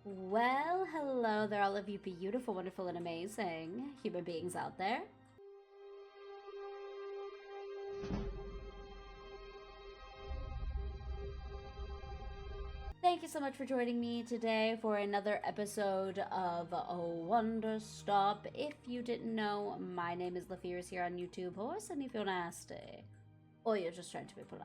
Well, hello there, all of you beautiful, wonderful, and amazing human beings out there. Thank you so much for joining me today for another episode of Wanderstop. If you didn't know, my name is Lafier's here on YouTube, or and if you're nasty, or you're just trying to be polite.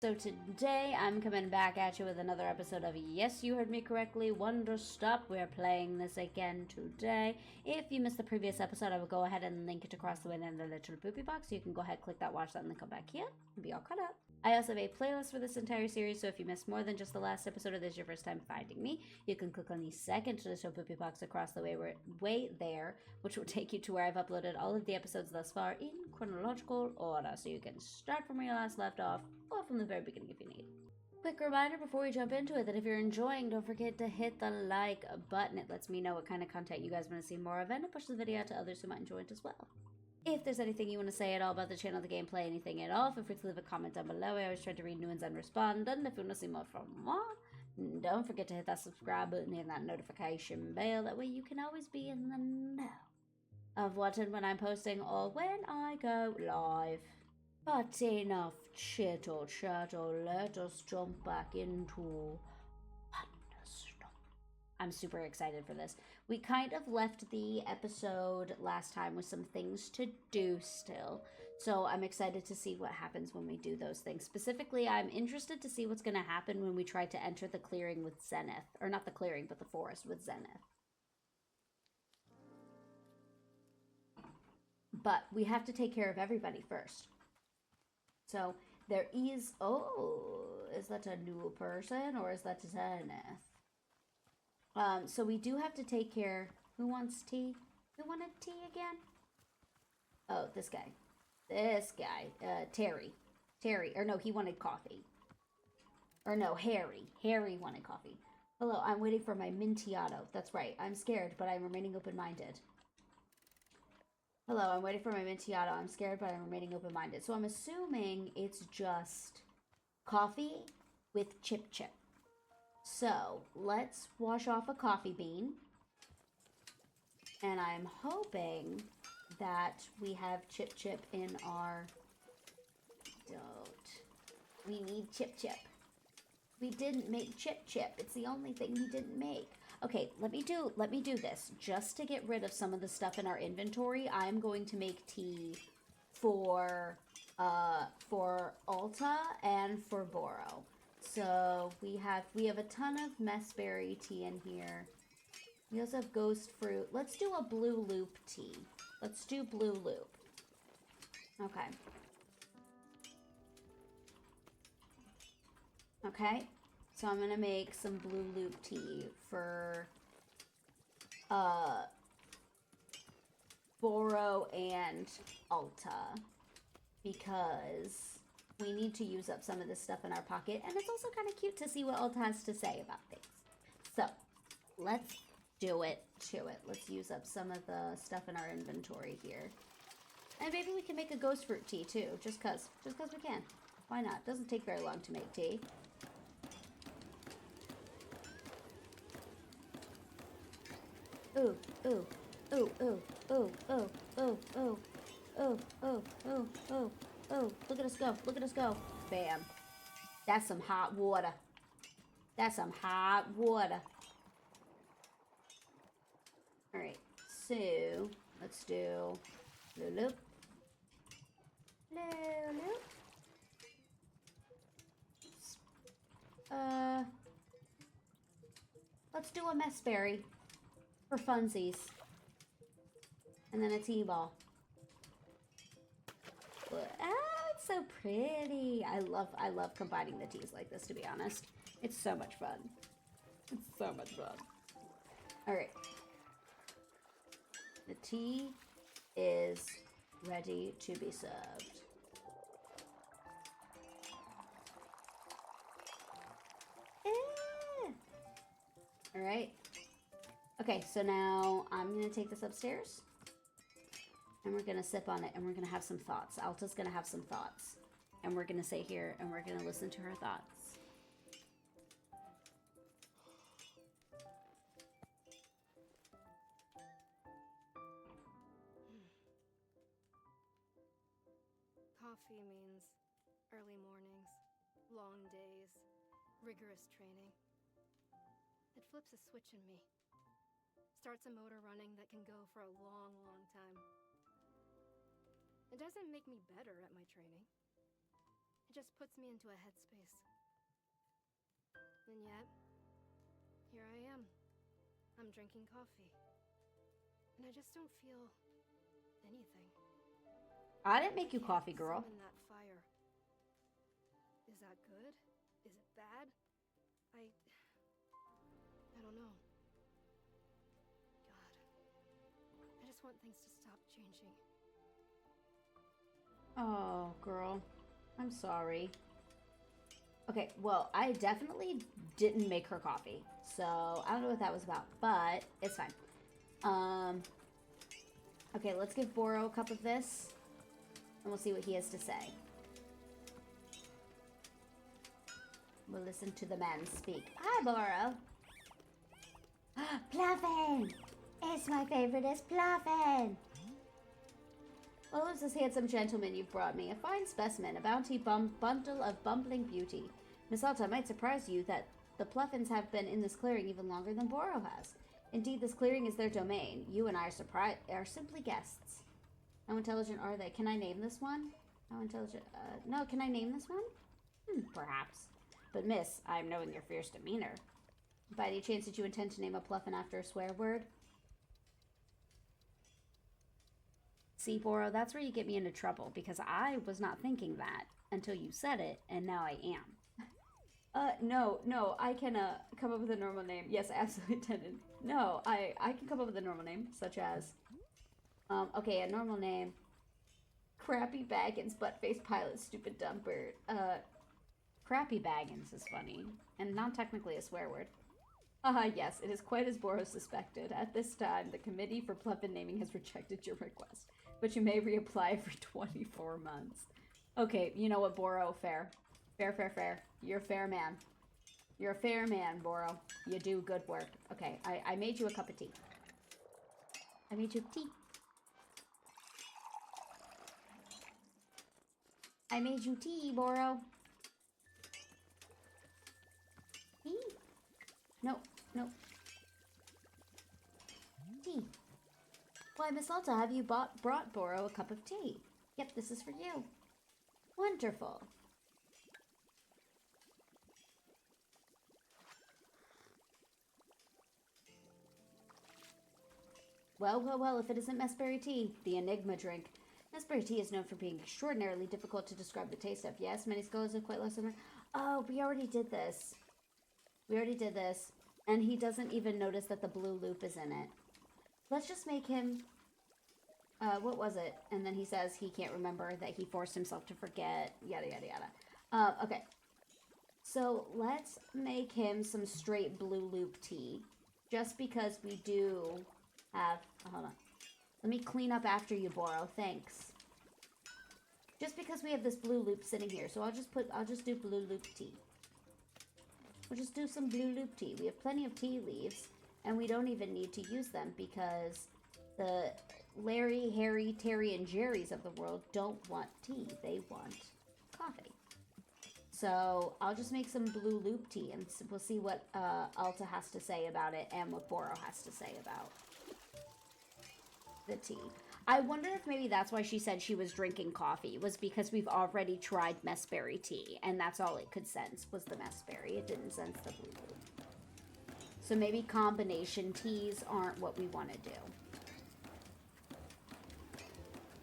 So today I'm coming back at you with another episode of, yes, you heard me correctly, Wanderstop. We're playing this again today. If you missed the previous episode, I will go ahead and link it across the way in the little poopy box. So you can go ahead, click that, watch that, and then come back here and be all caught up. I also have a playlist for this entire series, so if you missed more than just the last episode or this is your first time finding me, you can click on the second little poopy box across the way there, which will take you to where I've uploaded all of the episodes thus far in chronological order, so you can start from where you last left off, or from the very beginning if you need. Quick reminder before we jump into it that if you're enjoying, don't forget to hit the like button. It lets me know what kind of content you guys want to see more of, and it pushes the video out to others who might enjoy it as well. If there's anything you want to say at all about the channel, the gameplay, anything at all, feel free to leave a comment down below. I always try to read new ones and respond. And if you want to see more from more, don't forget to hit that subscribe button and that notification bell. That way you can always be in the know of what and when I'm posting or when I go live. But enough chitter, let us jump back into Wanderstop. I'm super excited for this. We kind of left the episode last time with some things to do still. So I'm excited to see what happens when we do those things. Specifically, I'm interested to see what's going to happen when we try to enter the clearing with Zenith. Or not the clearing, but the forest with Zenith. But we have to take care of everybody first. So there is, is that a new person or is that Zenith? So we do have to take care. Who wants tea? Who wanted tea again? Oh, this guy. Terry. Or no, he wanted coffee. Or no, Harry. Harry wanted coffee. Hello, I'm waiting for my Mintiato. That's right. I'm scared, but I'm remaining open-minded. Hello, I'm waiting for my Mintiato. I'm scared, but I'm remaining open-minded. So I'm assuming it's just coffee with Chip Chip. So let's wash off a coffee bean. And I'm hoping that we have Chip Chip in our... We need Chip Chip. We didn't make Chip Chip. It's the only thing we didn't make. Okay, let me do this. Just to get rid of some of the stuff in our inventory, I'm going to make tea for ALTA and for Boro. So we have a ton of messberry tea in here. We also have ghost fruit. Let's do a blue loop tea. Let's do blue loop. Okay. Okay. So I'm gonna make some blue loop tea for Boro and ALTA because we need to use up some of this stuff in our pocket, and it's also kind of cute to see what ALTA has to say about things. So let's do it to it. Let's use up some of the stuff in our inventory here. And maybe we can make a ghost fruit tea too, just cause we can. Why not? Doesn't take very long to make tea. Ooh, ooh, ooh, ooh, ooh, ooh, ooh, ooh, ooh, ooh, ooh, ooh, ooh. Look at us go, look at us go. Bam. That's some hot water. That's some hot water. Alright, so let's do loop. Loop. Let's do a messberry. For funsies. And then a tea ball. It's so pretty. I love combining the teas like this, to be honest. It's so much fun. It's so much fun. Alright. The tea is ready to be served. Alright. Okay, so now I'm going to take this upstairs. And we're going to sip on it, and we're going to have some thoughts. Alta's going to have some thoughts. And we're going to sit here, and we're going to listen to her thoughts. Coffee means early mornings, long days, rigorous training. It flips a switch in me. Starts a motor running that can go for a long, long time. It doesn't make me better at my training. It just puts me into a headspace. And yet, here I am. I'm drinking coffee. And I just don't feel anything. I didn't make you coffee, girl. In that fire. Is that good? Is it bad? I don't know. God. I just want things to stop changing. Oh, girl. I'm sorry. Okay, well, I definitely didn't make her coffee. So, I don't know what that was about, but it's fine. Okay, let's give Boro a cup of this. And we'll see what he has to say. We'll listen to the man speak. Hi, Boro. Pluffin! It's my favorite, it's Pluffin! Well, who's this handsome gentleman you've brought me? A fine specimen, a bounty bundle of bumbling beauty. Miss Alta, might surprise you that the Pluffins have been in this clearing even longer than Boro has. Indeed, this clearing is their domain. You and I are simply guests. How intelligent are they? Can I name this one? How intelligent? No, can I name this one? Perhaps. But miss, I'm knowing your fierce demeanor. By any chance did you intend to name a Pluffin after a swear word? See, Boro, that's where you get me into trouble, because I was not thinking that until you said it, and now I am. No, I can, come up with a normal name. Yes, absolutely intended. No, I can come up with a normal name, such as... okay, a normal name. Crappy Baggins, butt-faced pilot, stupid dumb bird. Crappy Baggins is funny, and not technically a swear word. Yes, it is quite as Boro suspected. At this time, the Committee for Pluffin Naming has rejected your request, but you may reapply for 24 months. Okay, you know what, Boro? Fair. Fair. You're a fair man. You're a fair man, Boro. You do good work. Okay, I made you a cup of tea. I made you tea. I made you tea, Boro. Tea? No. Tea. Why, Miss Alta, have you brought Boro a cup of tea? Yep, this is for you. Wonderful. Well, if it isn't messberry tea, the enigma drink. Messberry tea is known for being extraordinarily difficult to describe the taste of. Yes, many scholars have quite lost them. Oh, we already did this. And he doesn't even notice that the blue loop is in it. Let's just make him... what was it? And then he says he can't remember, that he forced himself to forget, yada, yada, yada. Okay. So, let's make him some straight blue loop tea. Just because we do have... hold on. Let me clean up after you, Boro. Thanks. Just because we have this blue loop sitting here. So I'll just do blue loop tea. We'll just do some blue loop tea. We have plenty of tea leaves. And we don't even need to use them because the Larry, Harry, Terry, and Jerry's of the world don't want tea. They want coffee. So I'll just make some blue loop tea and we'll see what Alta has to say about it and what Boro has to say about the tea. I wonder if maybe that's why she said she was drinking coffee, was because we've already tried messberry tea, and that's all it could sense was the messberry. It didn't sense the blue loop. So maybe combination teas aren't what we want to do.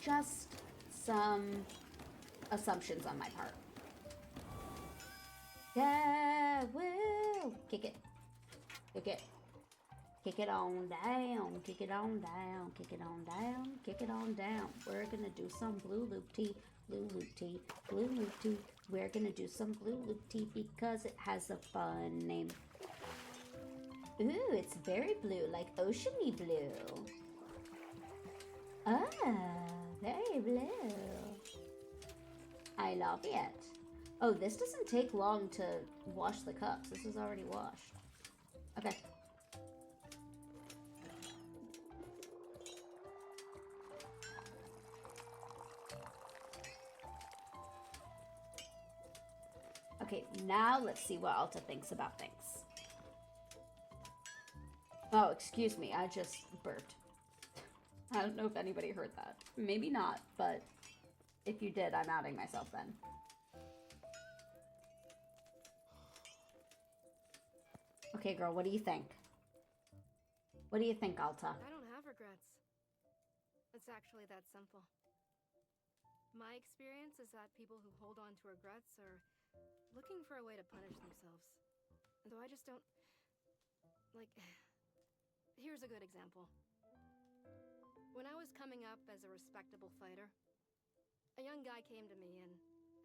Just some assumptions on my part. Yeah, woo! Kick it. Kick it. Kick it on down, kick it on down, kick it on down, kick it on down. We're gonna do some blue loop tea, blue loop tea, blue loop tea. We're gonna do some blue loop tea because it has a fun name. Ooh, it's very blue, like oceany blue. Ah, very blue. I love it. Oh, this doesn't take long to wash the cups. This is already washed. Okay. Okay, now let's see what Alta thinks about things. Oh, excuse me, I just burped. I don't know if anybody heard that. Maybe not, but if you did, I'm outing myself then. Okay, girl, what do you think? What do you think, Alta? I don't have regrets. It's actually that simple. My experience is that people who hold on to regrets are looking for a way to punish themselves. Though I just don't... Like, here's a good example. When I was coming up as a respectable fighter, a young guy came to me and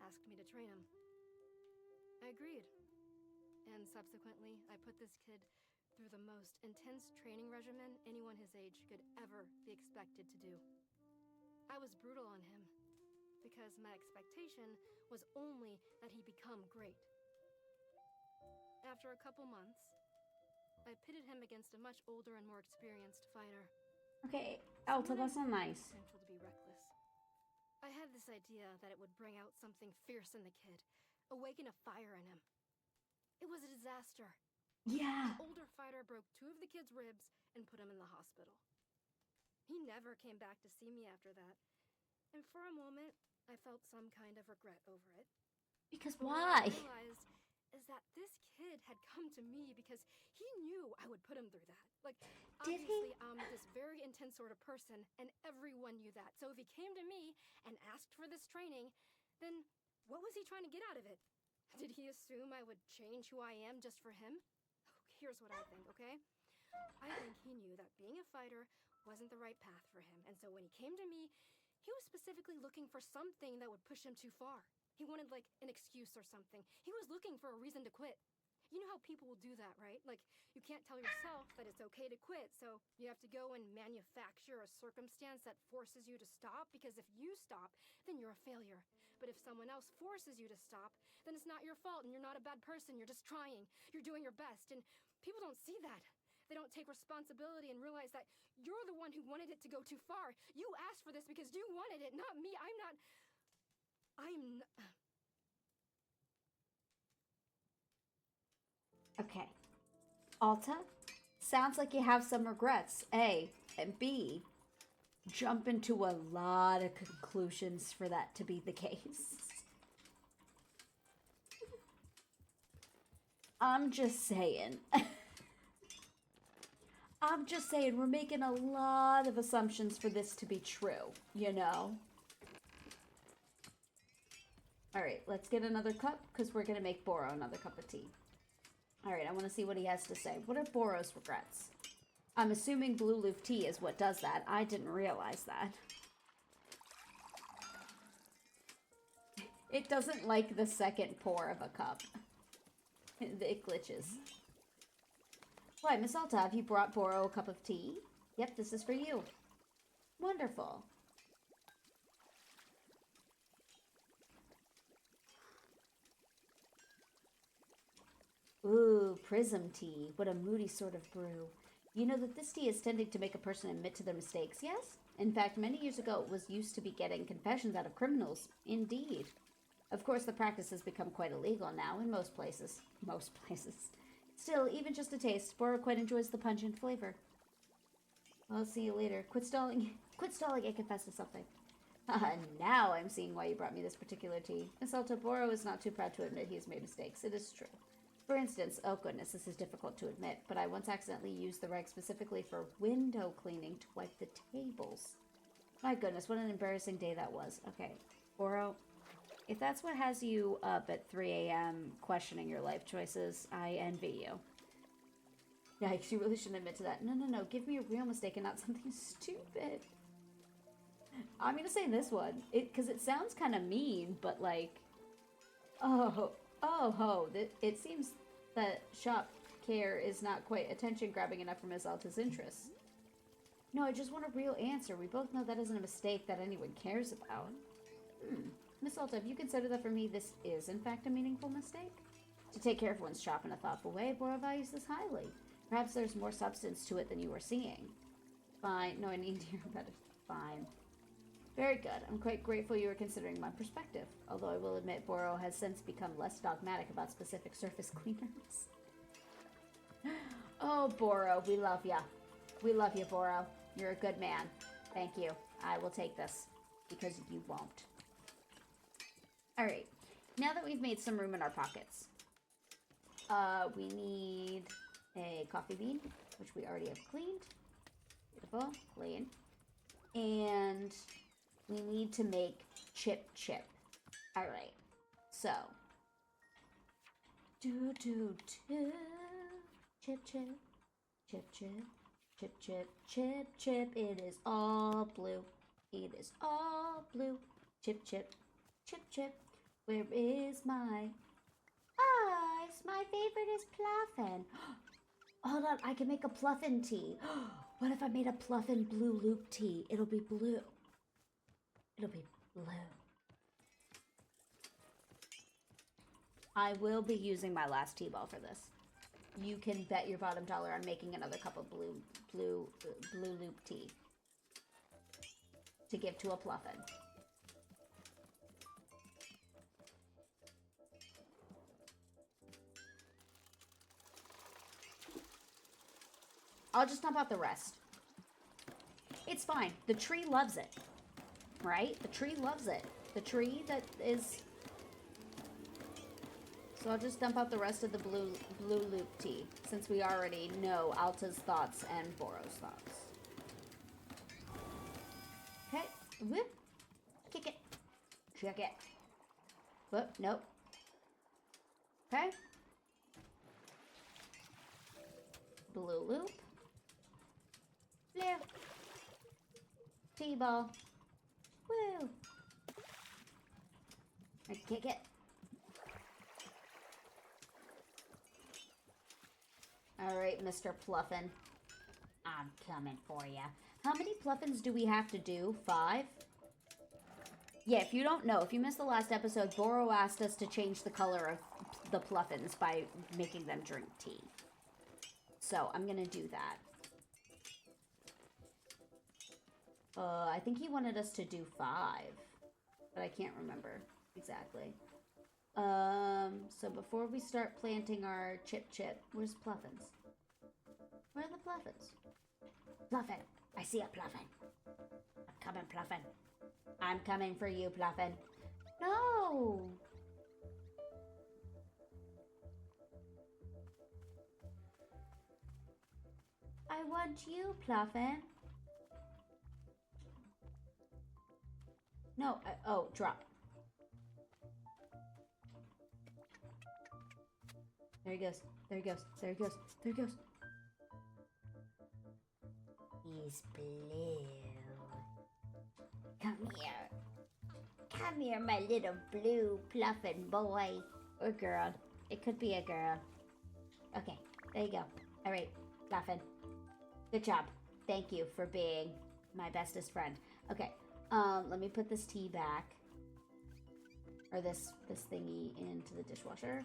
asked me to train him. I agreed. And subsequently, I put this kid through the most intense training regimen anyone his age could ever be expected to do. I was brutal on him, because my expectation was only that he become great. After a couple months, I pitted him against a much older and more experienced fighter. Okay, Alta, that's not nice. Potential to be reckless. I had this idea that it would bring out something fierce in the kid, awaken a fire in him. It was a disaster. Yeah. The older fighter broke 2 of the kid's ribs and put him in the hospital. He never came back to see me after that. And for a moment, I felt some kind of regret over it. Because But why? what I realized is that this kid had come to me because he knew I would put him through that. Like, Did obviously, he? I'm this very intense sort of person, and everyone knew that. So if he came to me and asked for this training, then what was he trying to get out of it? Did he assume I would change who I am just for him? Here's what I think, okay? I think he knew that being a fighter wasn't the right path for him. And so when he came to me, he was specifically looking for something that would push him too far. He wanted, like, an excuse or something. He was looking for a reason to quit. You know how people will do that, right? Like, you can't tell yourself that it's okay to quit, so you have to go and manufacture a circumstance that forces you to stop, because if you stop, then you're a failure. But if someone else forces you to stop, then it's not your fault and you're not a bad person. You're just trying. You're doing your best. And people don't see that. They don't take responsibility and realize that you're the one who wanted it to go too far. You asked for this because you wanted it, not me. I'm not... Okay. Alta, sounds like you have some regrets, A. And B, jump into a lot of conclusions for that to be the case. I'm just saying. I'm just saying, we're making a lot of assumptions for this to be true, you know? Alright, let's get another cup, because we're going to make Boro another cup of tea. Alright, I want to see what he has to say. What are Boro's regrets? I'm assuming blue leaf tea is what does that. I didn't realize that. It doesn't like the second pour of a cup. It glitches. Why, Miss Alta, have you brought Boro a cup of tea? Yep, this is for you. Wonderful. Ooh, prism tea. What a moody sort of brew. You know that this tea is tending to make a person admit to their mistakes, yes? In fact, many years ago, it was used to be getting confessions out of criminals. Indeed. Of course, the practice has become quite illegal now in most places. Most places. Still, even just a taste, Boro quite enjoys the pungent flavor. I'll see you later. Quit stalling. Quit stalling and confess to something. Now I'm seeing why you brought me this particular tea. Miss Alta, Boro is not too proud to admit he has made mistakes. It is true. For instance, oh goodness, this is difficult to admit, but I once accidentally used the rag specifically for window cleaning to wipe the tables. My goodness, what an embarrassing day that was. Okay, Boro, if that's what has you up at 3 a.m. questioning your life choices, I envy you. Yikes, you really shouldn't admit to that. No, give me a real mistake and not something stupid. I'm gonna say this one, because it sounds kind of mean, but like, it seems that shop care is not quite attention-grabbing enough for Miss Alta's interests. No, I just want a real answer. We both know that isn't a mistake that anyone cares about. Miss Alta, have you considered that for me this is, in fact, a meaningful mistake? To take care of one's shop in a thoughtful way, Bora values this highly. Perhaps there's more substance to it than you were seeing. Fine. No, I need to hear about it. Fine. Very good. I'm quite grateful you were considering my perspective. Although I will admit Boro has since become less dogmatic about specific surface cleaners. Oh, Boro, we love ya. We love you, Boro. You're a good man. Thank you. I will take this. Because you won't. Alright. Now that we've made some room in our pockets. We need a coffee bean, which we already have cleaned. Beautiful. Clean. And we need to make chip. Alright. So. Chip. It is all blue. It is all blue. Chip. Where is my ice? My favorite is Pluffin. Hold on, I can make a Pluffin tea. What if I made a Pluffin blue loop tea? It'll be blue. It'll be blue. I will be using my last tea ball for this. You can bet your bottom dollar on making another cup of blue loop tea to give to a Pluffin. I'll just dump out the rest. It's fine. The tree loves it. Right? The tree loves it. The tree that is... So I'll just dump out the rest of the blue loop tea, since we already know Alta's thoughts and Boro's thoughts. Okay. Whoop. Kick it. Check it. Whoop. Nope. Okay. Blue loop. Blue. T-ball. Woo. Let's kick it. Alright, Mr. Pluffin. I'm coming for ya. How many Pluffins do we have to do? 5? Yeah, if you don't know, if you missed the last episode, Boro asked us to change the color of the Pluffins by making them drink tea. So, I'm gonna do that. I think he wanted us to do 5. But I can't remember exactly. So before we start planting our chip, where's Pluffins? Where are the Pluffins? Pluffin! I see a Pluffin. I'm coming, Pluffin. I'm coming for you, Pluffin. No! I want you, Pluffin. No, oh, drop. There he goes. There he goes. There he goes. There he goes. He's blue. Come here. Come here, my little blue Pluffin boy. Or girl. It could be a girl. Okay, there you go. Alright, Pluffin. Good job. Thank you for being my bestest friend. Okay, let me put this tea back. Or this thingy into the dishwasher.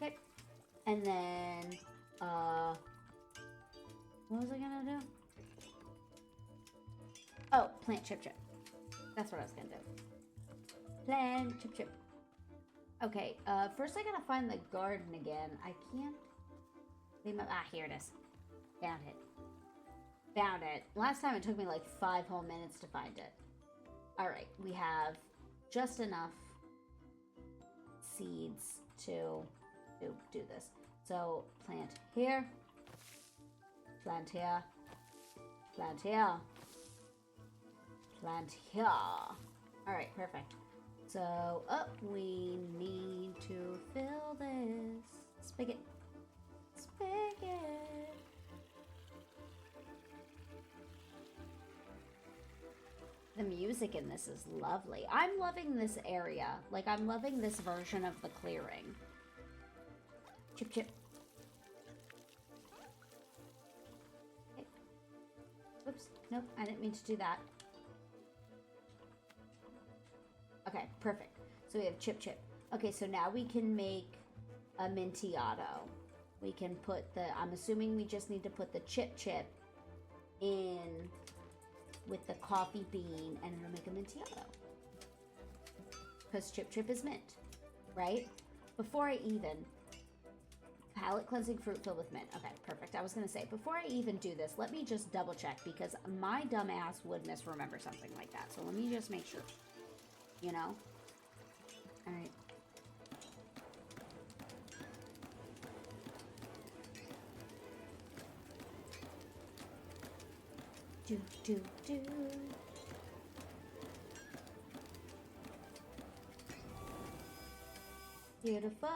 Okay. And then, what was I gonna do? Oh, plant chip. That's what I was gonna do. Plant chip. Okay, first I gotta find the garden again. I can't... here it is. Found it. Found it. Last time it took me like 5 whole minutes to find it. Alright, we have just enough seeds to do this. So, plant here. Plant here. Plant here. Plant here. Alright, perfect. So, we need to fill this spigot. The music in this is lovely. I'm loving this area. Like, I'm loving this version of the clearing. Chip. Okay. Oops. Nope, I didn't mean to do that. Okay, perfect. So we have chip chip. Okay, so now we can make Amontillado. We can put the, I'm assuming we just need to put the chip chip in with the coffee bean and it'll make Amontillado. Because chip chip is mint, right? Before I even, palate cleansing fruit filled with mint. Okay, perfect. I was going to say, before I even do this, let me just double check because my dumb ass would misremember something like that. So let me just make sure, you know? All right. Do. Beautiful.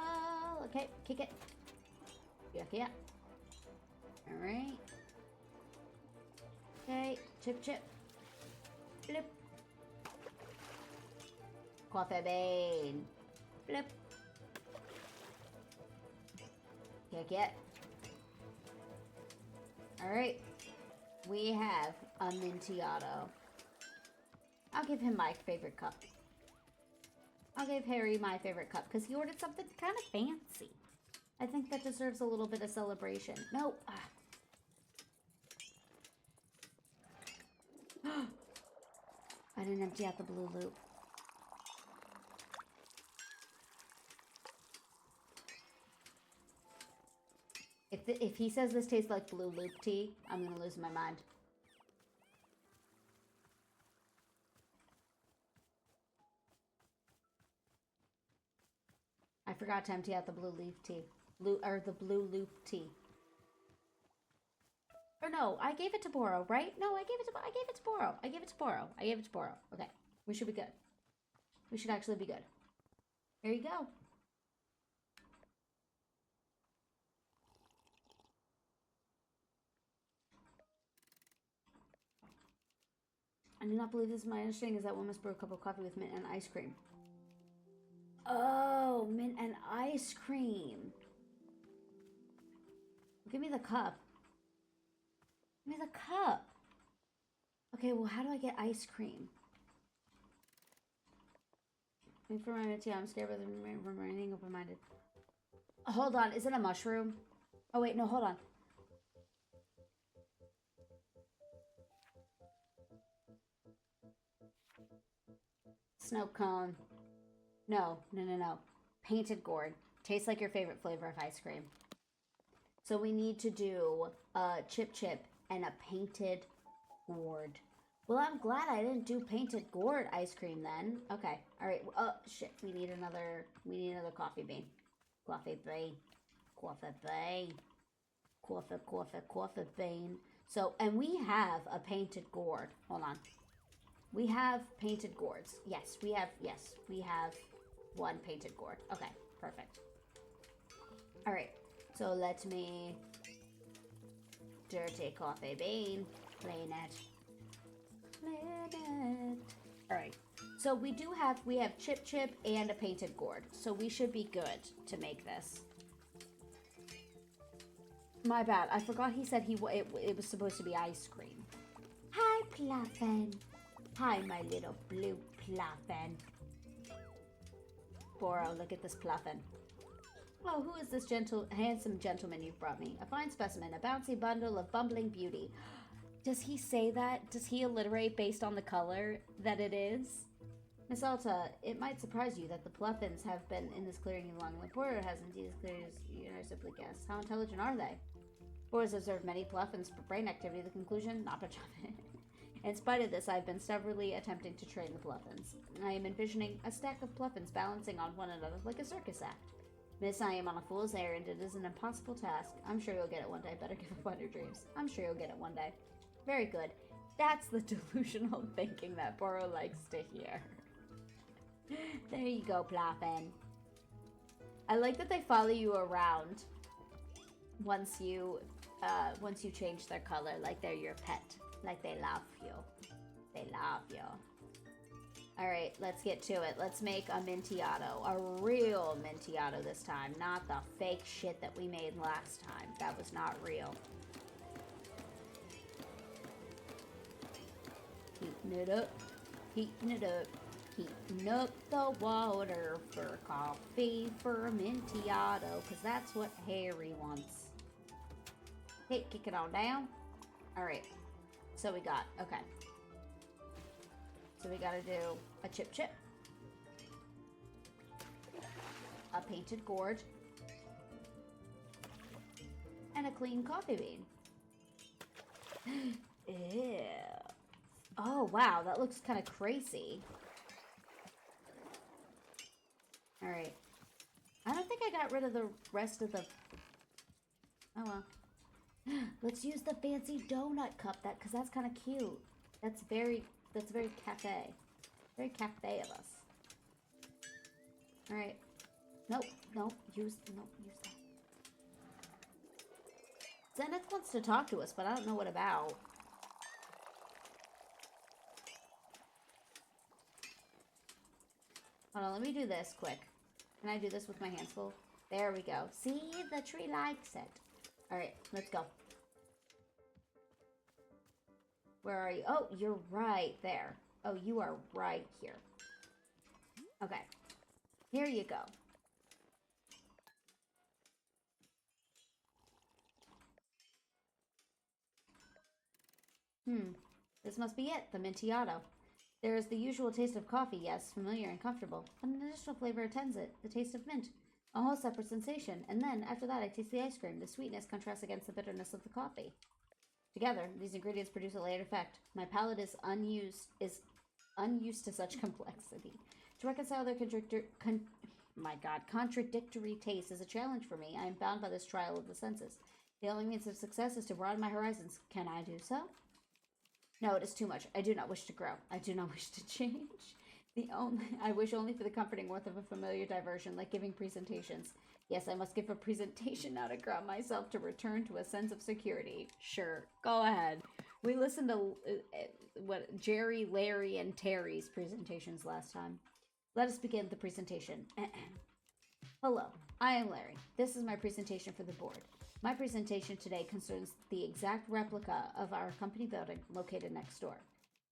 Okay, kick it. Yeah. All right. Okay, chip. Flip. Coffee bean. Flip. Kick it. All right. We have Amontillado. I'll give him my favorite cup. I'll give Harry my favorite cup because he ordered something kind of fancy. I think that deserves a little bit of celebration. No. I didn't empty out the blue loop. If he says this tastes like blue loop tea, I'm gonna lose my mind. I forgot to empty out the blue leaf tea. The blue loop tea. Or no, I gave it to Boro, right? No, I gave it to Boro. Okay, we should be good. We should actually be good. There you go. I do not believe this is my understanding is that one must brew a cup of coffee with mint and ice cream. Oh, mint and ice cream. Give me the cup. Give me the cup. Okay, well, how do I get ice cream? Wait for my tea. I'm scared of remaining open-minded. Hold on. Is it a mushroom? Oh, wait. No, hold on. Snow cone. No. Painted gourd. Tastes like your favorite flavor of ice cream. So we need to do a chip and a painted gourd. Well, I'm glad I didn't do painted gourd ice cream then. Okay. All right. Oh, shit. We need another coffee bean. Coffee bean. So, and we have a painted gourd. Hold on. We have painted gourds. Yes, we have one painted gourd. Okay, perfect. All right, so let me dirty coffee bean. Clean it. All right, so we have chip and a painted gourd. So we should be good to make this. My bad. I forgot he said it was supposed to be ice cream. Hi, Pluffin. Hi, my little blue Pluffin. Boro, look at this Pluffin. Oh, who is this handsome gentleman you've brought me? A fine specimen, a bouncy bundle of bumbling beauty. Does he say that? Does he alliterate based on the color that it is? Miss Alta, it might surprise you that the Pluffins have been in this clearing long. The Boro has indeed as clear as you simply guess. How intelligent are they? Boro's observed many Pluffins for brain activity. The conclusion, not much of it. In spite of this, I've been stubbornly attempting to train the Pluffins. I am envisioning a stack of Pluffins balancing on one another like a circus act. Miss, I am on a fool's errand. It is an impossible task. I'm sure you'll get it one day. Better give up on your dreams. I'm sure you'll get it one day. Very good. That's the delusional thinking that Boro likes to hear. There you go, Pluffin. I like that they follow you around once you change their color, like they're your pet. Like they love you. They love you. Alright, let's get to it. Let's make a Amontillado. A real Amontillado this time. Not the fake shit that we made last time. That was not real. Heating it up. Heating it up. Heating up the water for coffee for Amontillado, because that's what Harry wants. Okay, kick it all down. Alright. So we got, okay. So we gotta do a chip chip. A painted gourd. And a clean coffee bean. Ew. Oh, wow, that looks kind of crazy. Alright. I don't think I got rid of the rest of the... Oh, well. Let's use the fancy donut cup, because that's kind of cute. That's very cafe. Very cafe of us. Alright. Nope, use that. Zenith wants to talk to us, but I don't know what about. Hold on, let me do this quick. Can I do this with my hands full? There we go. See? The tree likes it. Alright, let's go. Where are you? Oh, you're right there. Oh, you are right here. Okay. Here you go. This must be it, the Amontillado. There is the usual taste of coffee, yes, familiar and comfortable, but an additional flavor attends it, the taste of mint. A whole separate sensation, and then, after that, I taste the ice cream. The sweetness contrasts against the bitterness of the coffee. Together, these ingredients produce a layered effect. My palate is unused to such complexity. To reconcile their contradictory tastes is a challenge for me. I am bound by this trial of the senses. The only means of success is to broaden my horizons. Can I do so? No, it is too much. I do not wish to grow. I do not wish to change. I wish only for the comforting warmth of a familiar diversion, like giving presentations. Yes, I must give a presentation now to ground myself to return to a sense of security. Sure, go ahead. We listened to Jerry, Larry, and Terry's presentations last time. Let us begin the presentation. Hello, I am Larry. This is my presentation for the board. My presentation today concerns the exact replica of our company building located next door.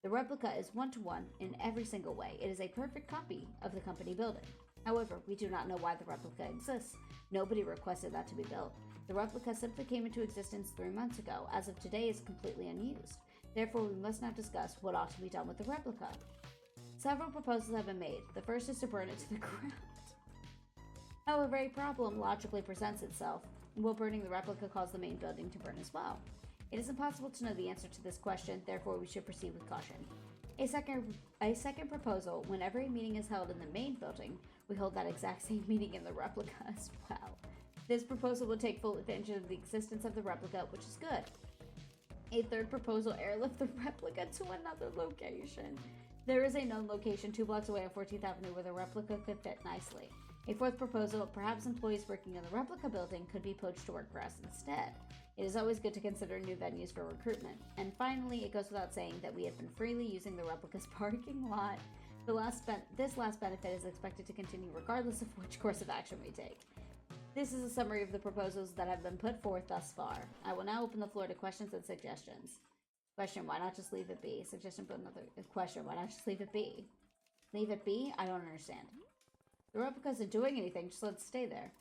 The replica is one-to-one in every single way. It is a perfect copy of the company building. However, we do not know why the replica exists. Nobody requested that to be built. The replica simply came into existence 3 months ago. As of today, it is completely unused. Therefore, we must now discuss what ought to be done with the replica. Several proposals have been made. The first is to burn it to the ground. However, a problem logically presents itself. Will burning the replica cause the main building to burn as well? It is impossible to know the answer to this question, therefore we should proceed with caution. A second proposal, whenever a meeting is held in the main building, we hold that exact same meeting in the replica as well. This proposal will take full advantage of the existence of the replica, which is good. A third proposal, airlift the replica to another location. There is a known location 2 blocks away on 14th Avenue where the replica could fit nicely. A fourth proposal, perhaps employees working in the replica building could be poached to work for us instead. It is always good to consider new venues for recruitment. And finally, it goes without saying that we have been freely using the replica's parking lot. This last benefit is expected to continue regardless of which course of action we take. This is a summary of the proposals that have been put forth thus far. I will now open the floor to questions and suggestions. Question, why not just leave it be? Suggestion, but another question, why not just leave it be? Leave it be? I don't understand. The replica isn't doing anything, just let it stay there.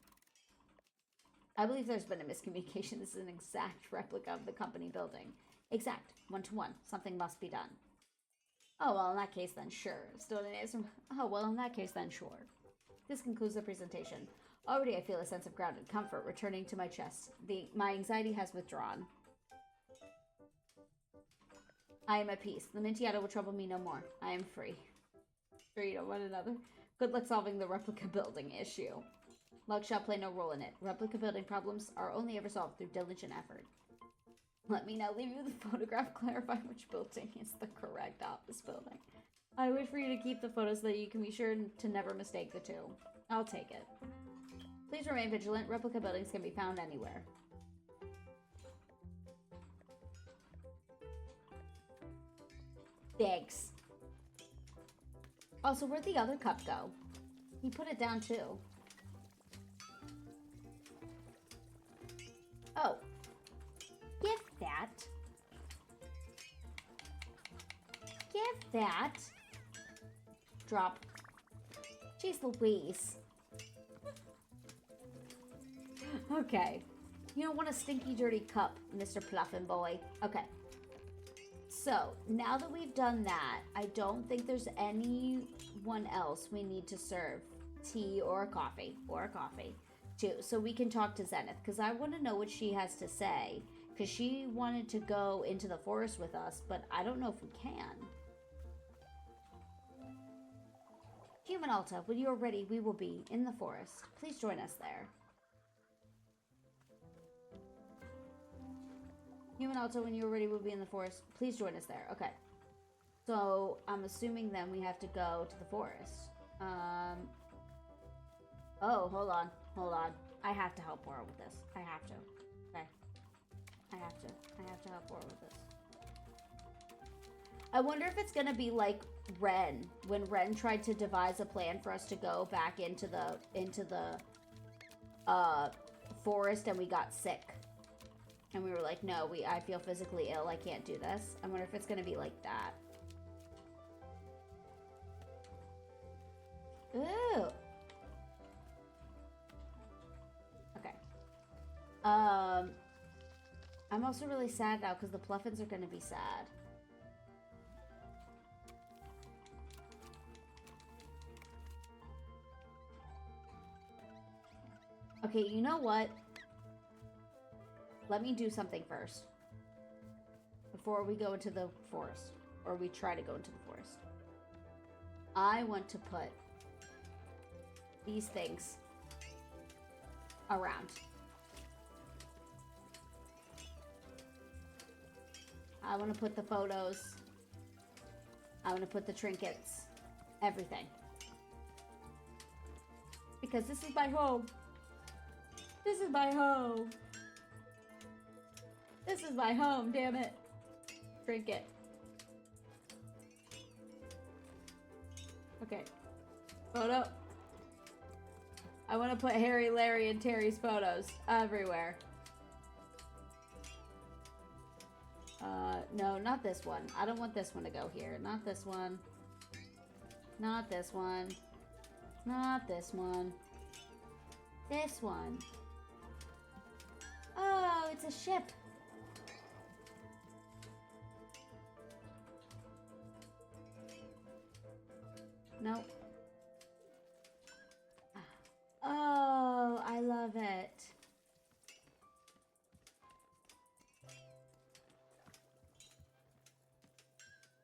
I believe there's been a miscommunication. This is an exact replica of the company building. Exact. 1-to-1. Something must be done. Oh, well, in that case, then sure. Still an answer. Oh, well, in that case, then sure. This concludes the presentation. Already I feel a sense of grounded comfort returning to my chest. My anxiety has withdrawn. I am at peace. The Amontillado will trouble me no more. I am free. Free to one another. Good luck solving the replica building issue. Luck shall play no role in it. Replica building problems are only ever solved through diligent effort. Let me now leave you with a photograph clarifying which building is the correct office building. I wish for you to keep the photos so that you can be sure to never mistake the two. I'll take it. Please remain vigilant. Replica buildings can be found anywhere. Thanks. Also, where'd the other cup go? He put it down too. Oh. Give that. give that. Drop. Jeez Louise. Okay. You don't want a stinky, dirty cup, Mr. Pluffin Boy. Okay. So, now that we've done that, I don't think there's anyone else we need to serve tea or a coffee. Too. So we can talk to Zenith, because I want to know what she has to say. Because she wanted to go into the forest with us, but I don't know if we can. Human Alta, when you are ready, we will be in the forest. Please join us there. Human Alta, when you are ready, we'll be in the forest. Please join us there. Okay. So, I'm assuming then we have to go to the forest. Oh, hold on. I have to help Laura with this. I have to. Okay. I have to help Laura with this. I wonder if it's gonna be like Ren, when Ren tried to devise a plan for us to go back into the forest and we got sick. And we were like, no, I feel physically ill. I can't do this. I wonder if it's going to be like that. Ooh. Okay. I'm also really sad now because the Pluffins are going to be sad. Okay, you know what? Let me do something first. Before we go into the forest. Or we try to go into the forest. I want to put these things around. I want to put the photos. I want to put the trinkets. Everything. Because this is my home. This is my home. This is my home, damn it. Trinket. Okay. Photo. I want to put Harry, Larry, and Terry's photos everywhere. No, not this one. I don't want this one to go here. Not this one. Not this one. Not this one. This one. Oh, it's a ship. Nope. Oh, I love it.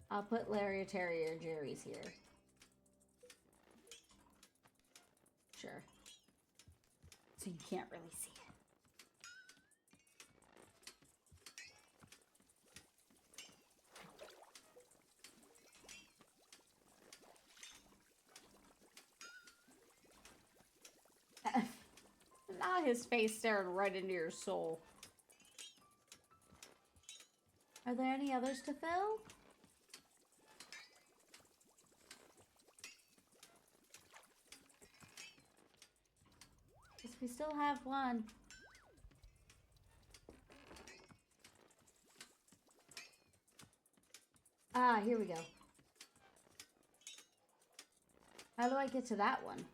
I'll put Larry, Terry, or Jerry's here. Sure. So you can't really see it. Not his face staring right into your soul. Are there any others to fill? Because we still have one. Ah, here we go. How do I get to that one?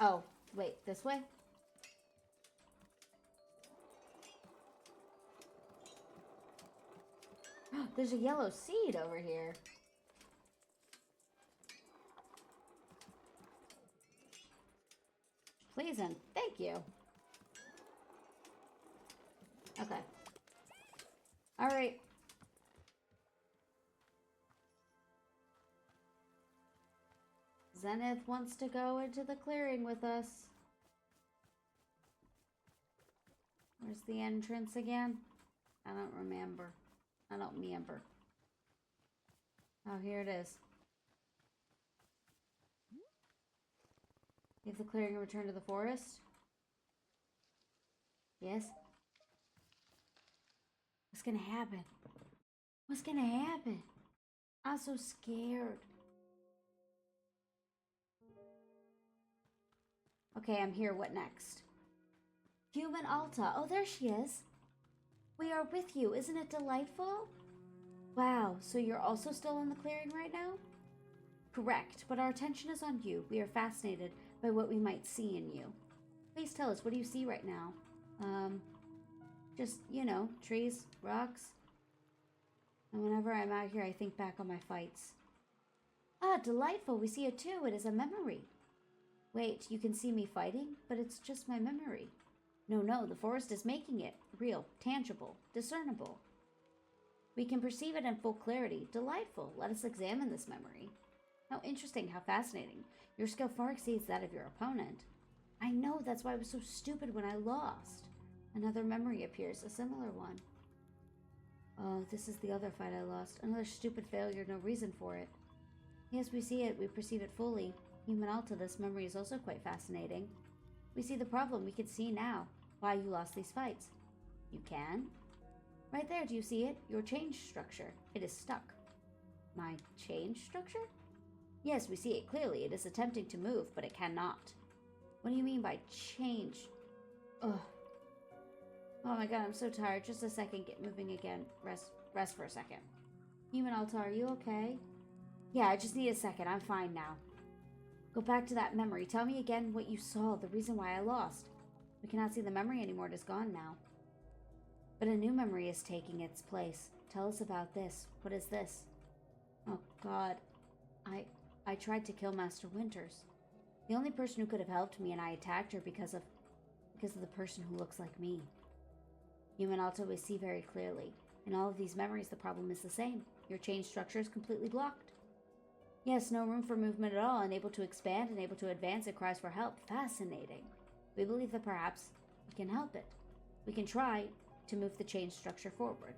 Oh, wait, this way? There's a yellow seed over here. Please and thank you. Okay. All right. Zenith wants to go into the clearing with us. Where's the entrance again? I don't remember. I don't remember. Oh, here it is. Leave the clearing and return to the forest? Yes? What's gonna happen? What's gonna happen? I'm so scared. Okay, I'm here. What next? Human ALTA. Oh, there she is. We are with you. Isn't it delightful? Wow, so you're also still in the clearing right now? Correct, but our attention is on you. We are fascinated by what we might see in you. Please tell us, what do you see right now? Just, trees, rocks. And whenever I'm out here, I think back on my fights. Ah, delightful. We see it too. It is a memory. Wait, you can see me fighting? But it's just my memory. No, the forest is making it. Real, tangible, discernible. We can perceive it in full clarity. Delightful. Let us examine this memory. How interesting, how fascinating. Your skill far exceeds that of your opponent. I know, that's why I was so stupid when I lost. Another memory appears, a similar one. Oh, this is the other fight I lost. Another stupid failure, no reason for it. Yes, we see it, we perceive it fully. Human ALTA, this memory is also quite fascinating. We see the problem, we can see now why you lost these fights. You can? Right there, do you see it? Your change structure. It is stuck. My change structure? Yes, we see it clearly. It is attempting to move, but it cannot. What do you mean by change? Ugh. Oh my god, I'm so tired. Just a second, get moving again. Rest for a second. Human ALTA, are you okay? Yeah, I just need a second. I'm fine now. Go back to that memory. Tell me again what you saw, the reason why I lost. We cannot see the memory anymore. It is gone now. But a new memory is taking its place. Tell us about this. What is this? Oh god. I tried to kill Master Winters. The only person who could have helped me, and I attacked her because of the person who looks like me. Human ALTA, we see very clearly. In all of these memories, the problem is the same. Your change structure is completely blocked. Yes, no room for movement at all, unable to expand, unable to advance, it cries for help. Fascinating. We believe that perhaps we can help it. We can try to move the change structure forward.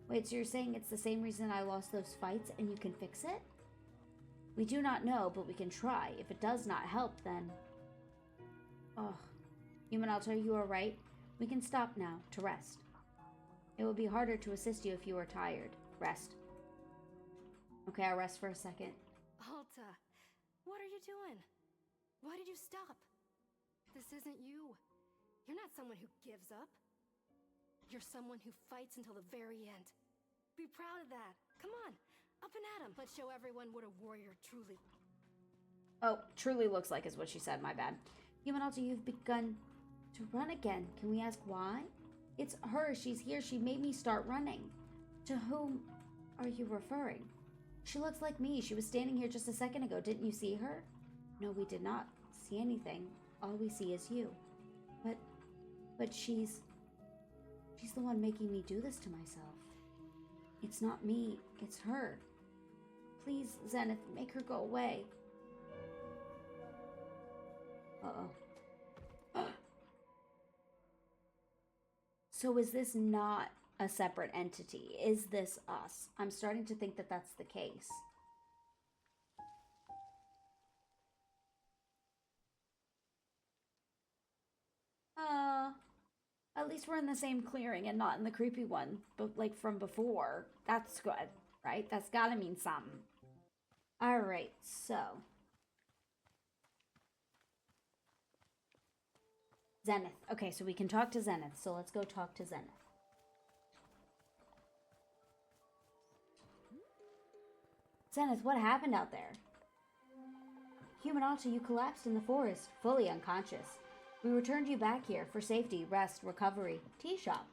Wait, so you're saying it's the same reason I lost those fights and you can fix it? We do not know, but we can try. If it does not help, then... Oh. Human ALTA, you are right. We can stop now, to rest. It will be harder to assist you if you are tired. Rest. Okay, I'll rest for a second. ALTA, what are you doing? Why did you stop? This isn't you. You're not someone who gives up. You're someone who fights until the very end. Be proud of that. Come on, up and at 'em. Let's show everyone what a warrior truly... Oh, truly looks like is what she said, my bad. Human ALTA, you've begun to run again. Can we ask why? It's her. She's here. She made me start running. To whom are you referring? She looks like me. She was standing here just a second ago. Didn't you see her? No, we did not see anything. All we see is you. But she's the one making me do this to myself. It's not me. It's her. Please, Zenith, make her go away. Uh-oh. So is this not a separate entity? Is this us? I'm starting to think that that's the case. At least we're in the same clearing and not in the creepy one, but like from before. That's good, right? That's gotta mean something. Alright, so. Zenith. Okay, so we can talk to Zenith, so let's go talk to Zenith. Zenith, what happened out there? Human ALTA, you collapsed in the forest, fully unconscious. We returned you back here for safety, rest, recovery, tea shop.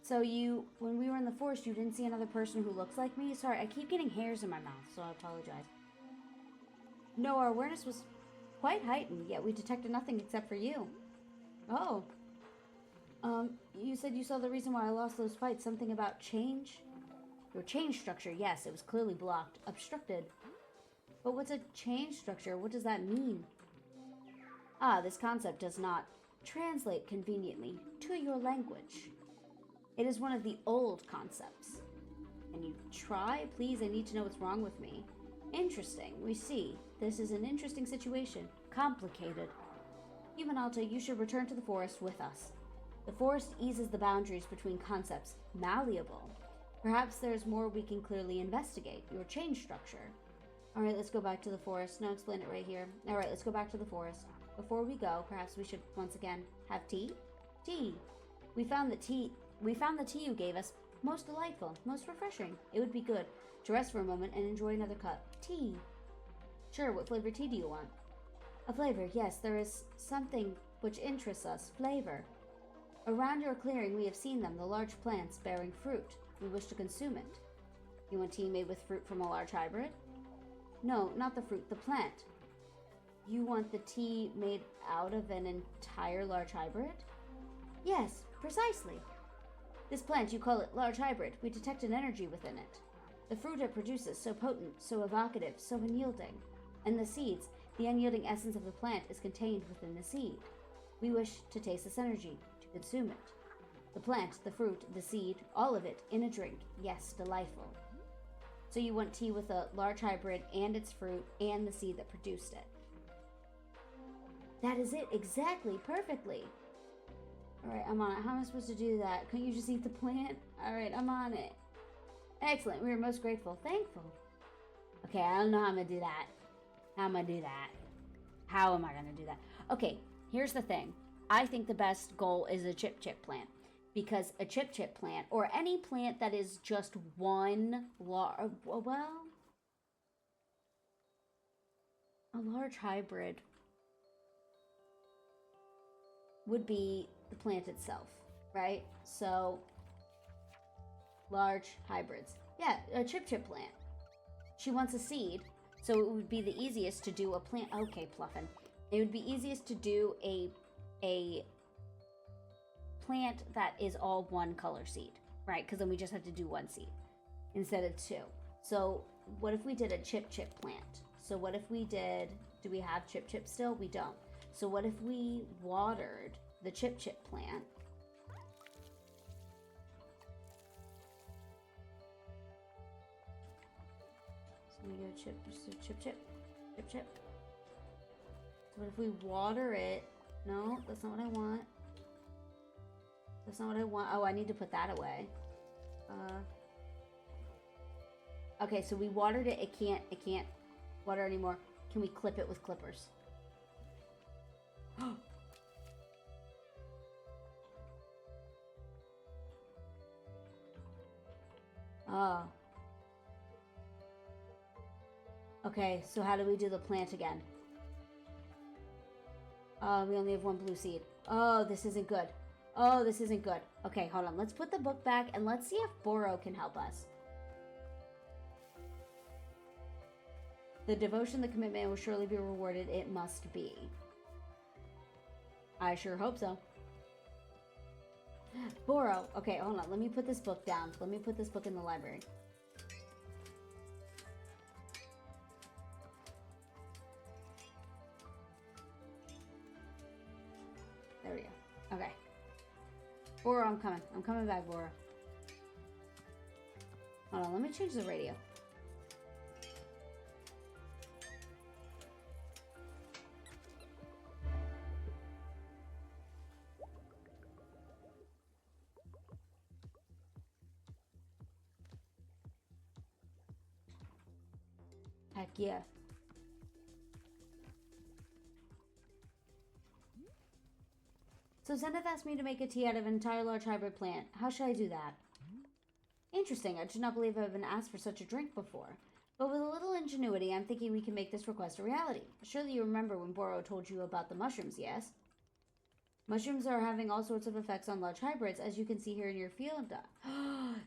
So when we were in the forest, you didn't see another person who looks like me? Sorry, I keep getting hairs in my mouth, so I apologize. No, our awareness was quite heightened, yet we detected nothing except for you. Oh. You said you saw the reason why I lost those fights. Something about change? Your change structure, yes, it was clearly blocked, obstructed. But what's a change structure? What does that mean? Ah, this concept does not translate conveniently to your language. It is one of the old concepts. Can you try? Please, I need to know what's wrong with me. Interesting, we see. This is an interesting situation. Complicated. Human ALTA, you should return to the forest with us. The forest eases the boundaries between concepts. Malleable. Perhaps there's more we can clearly investigate. Your change structure. Alright, let's go back to the forest. No, explain it right here. Alright, let's go back to the forest. Before we go, perhaps we should once again have tea? Tea! We found the tea you gave us most delightful, most refreshing. It would be good to rest for a moment and enjoy another cup. Tea! Sure, what flavor tea do you want? A flavor, yes, there is something which interests us. Flavor. Around your clearing we have seen them, the large plants bearing fruit. We wish to consume it. You want tea made with fruit from a large hybrid? No, not the fruit, the plant. You want the tea made out of an entire large hybrid? Yes, precisely. This plant, you call it large hybrid. We detect an energy within it. The fruit it produces, so potent, so evocative, so unyielding. And the seeds, the unyielding essence of the plant is contained within the seed. We wish to taste this energy, to consume it. The plant, the fruit, the seed, all of it, in a drink. Yes, delightful. So you want tea with a large hybrid and its fruit and the seed that produced it. That is it, exactly, perfectly. Alright, I'm on it. How am I supposed to do that? Couldn't you just eat the plant? Alright, I'm on it. Excellent, we are most grateful. Thankful. Okay, I don't know how I'm gonna do that. How am I gonna do that? How am I gonna do that? Okay, here's the thing. I think the best goal is a chip plant. Because a chip plant, or any plant that is just one a large hybrid would be the plant itself, right? So, large hybrids. Yeah, a chip plant. She wants a seed, so it would be the easiest to do a plant. Okay, Pluffin. It would be easiest to do a plant that is all one color seed, right? Because then we just have to do one seed instead of two. So what if we did a chip plant? So what if we did, do we have chip still? We don't. So what if we watered the chip plant? So we go chip. So what if we water it? No, that's not what I want. That's not what I want. Oh, I need to put that away. Okay, so we watered it. It can't water anymore. Can we clip it with clippers? Oh. Okay, so how do we do the plant again? We only have one blue seed. Oh, this isn't good. Oh, this isn't good. Okay, hold on. Let's put the book back and let's see if Boro can help us. The devotion, the commitment will surely be rewarded. It must be. I sure hope so. Boro. Okay, hold on. Let me put this book down. Let me put this book in the library. There we go. Okay. Boro, I'm coming. I'm coming back, Boro. Hold on. Let me change the radio. Heck yeah. So Zenith asked me to make a tea out of an entire large hybrid plant. How should I do that? Interesting. I do not believe I've been asked for such a drink before. But with a little ingenuity, I'm thinking we can make this request a reality. Surely you remember when Boro told you about the mushrooms, yes? Mushrooms are having all sorts of effects on large hybrids, as you can see here in your field.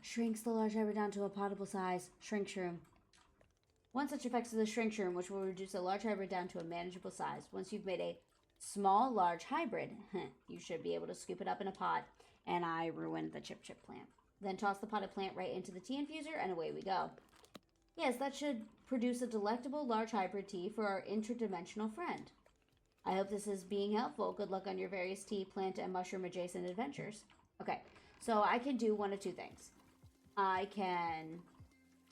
Shrinks the large hybrid down to a potable size. Shrink shroom. One such effect is the shrink shroom, which will reduce a large hybrid down to a manageable size. Once you've made a small large hybrid, you should be able to scoop it up in a pot. And I ruined the chip plant. Then toss the potted plant right into the tea infuser, and away we go. Yes, that should produce a delectable large hybrid tea for our interdimensional friend. I hope this is being helpful. Good luck on your various tea, plant, and mushroom adjacent adventures. Okay, so I can do one of two things. I can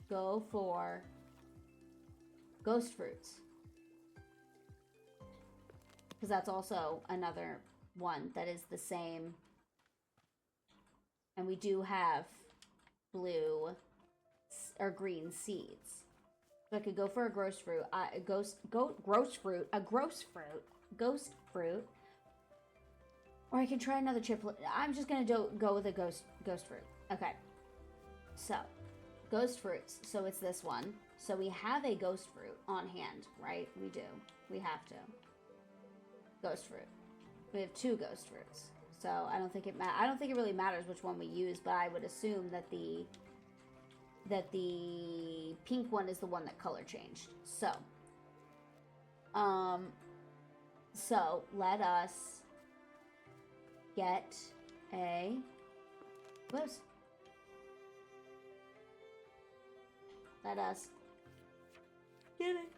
go for ghost fruits, because that's also another one that is the same. And we do have blue or green seeds. So I could go for a ghost fruit. Ghost fruit. Or I can try another triplet. I'm just gonna go with a ghost fruit. Okay. So, ghost fruits. So it's this one. So we have a ghost fruit on hand, right? We do. We have to. Ghost fruit. We have 2 ghost fruits. So I don't think it really matters which one we use, but I would assume that the pink one is the one that color changed. So, so let us get a whoops. Let us get it.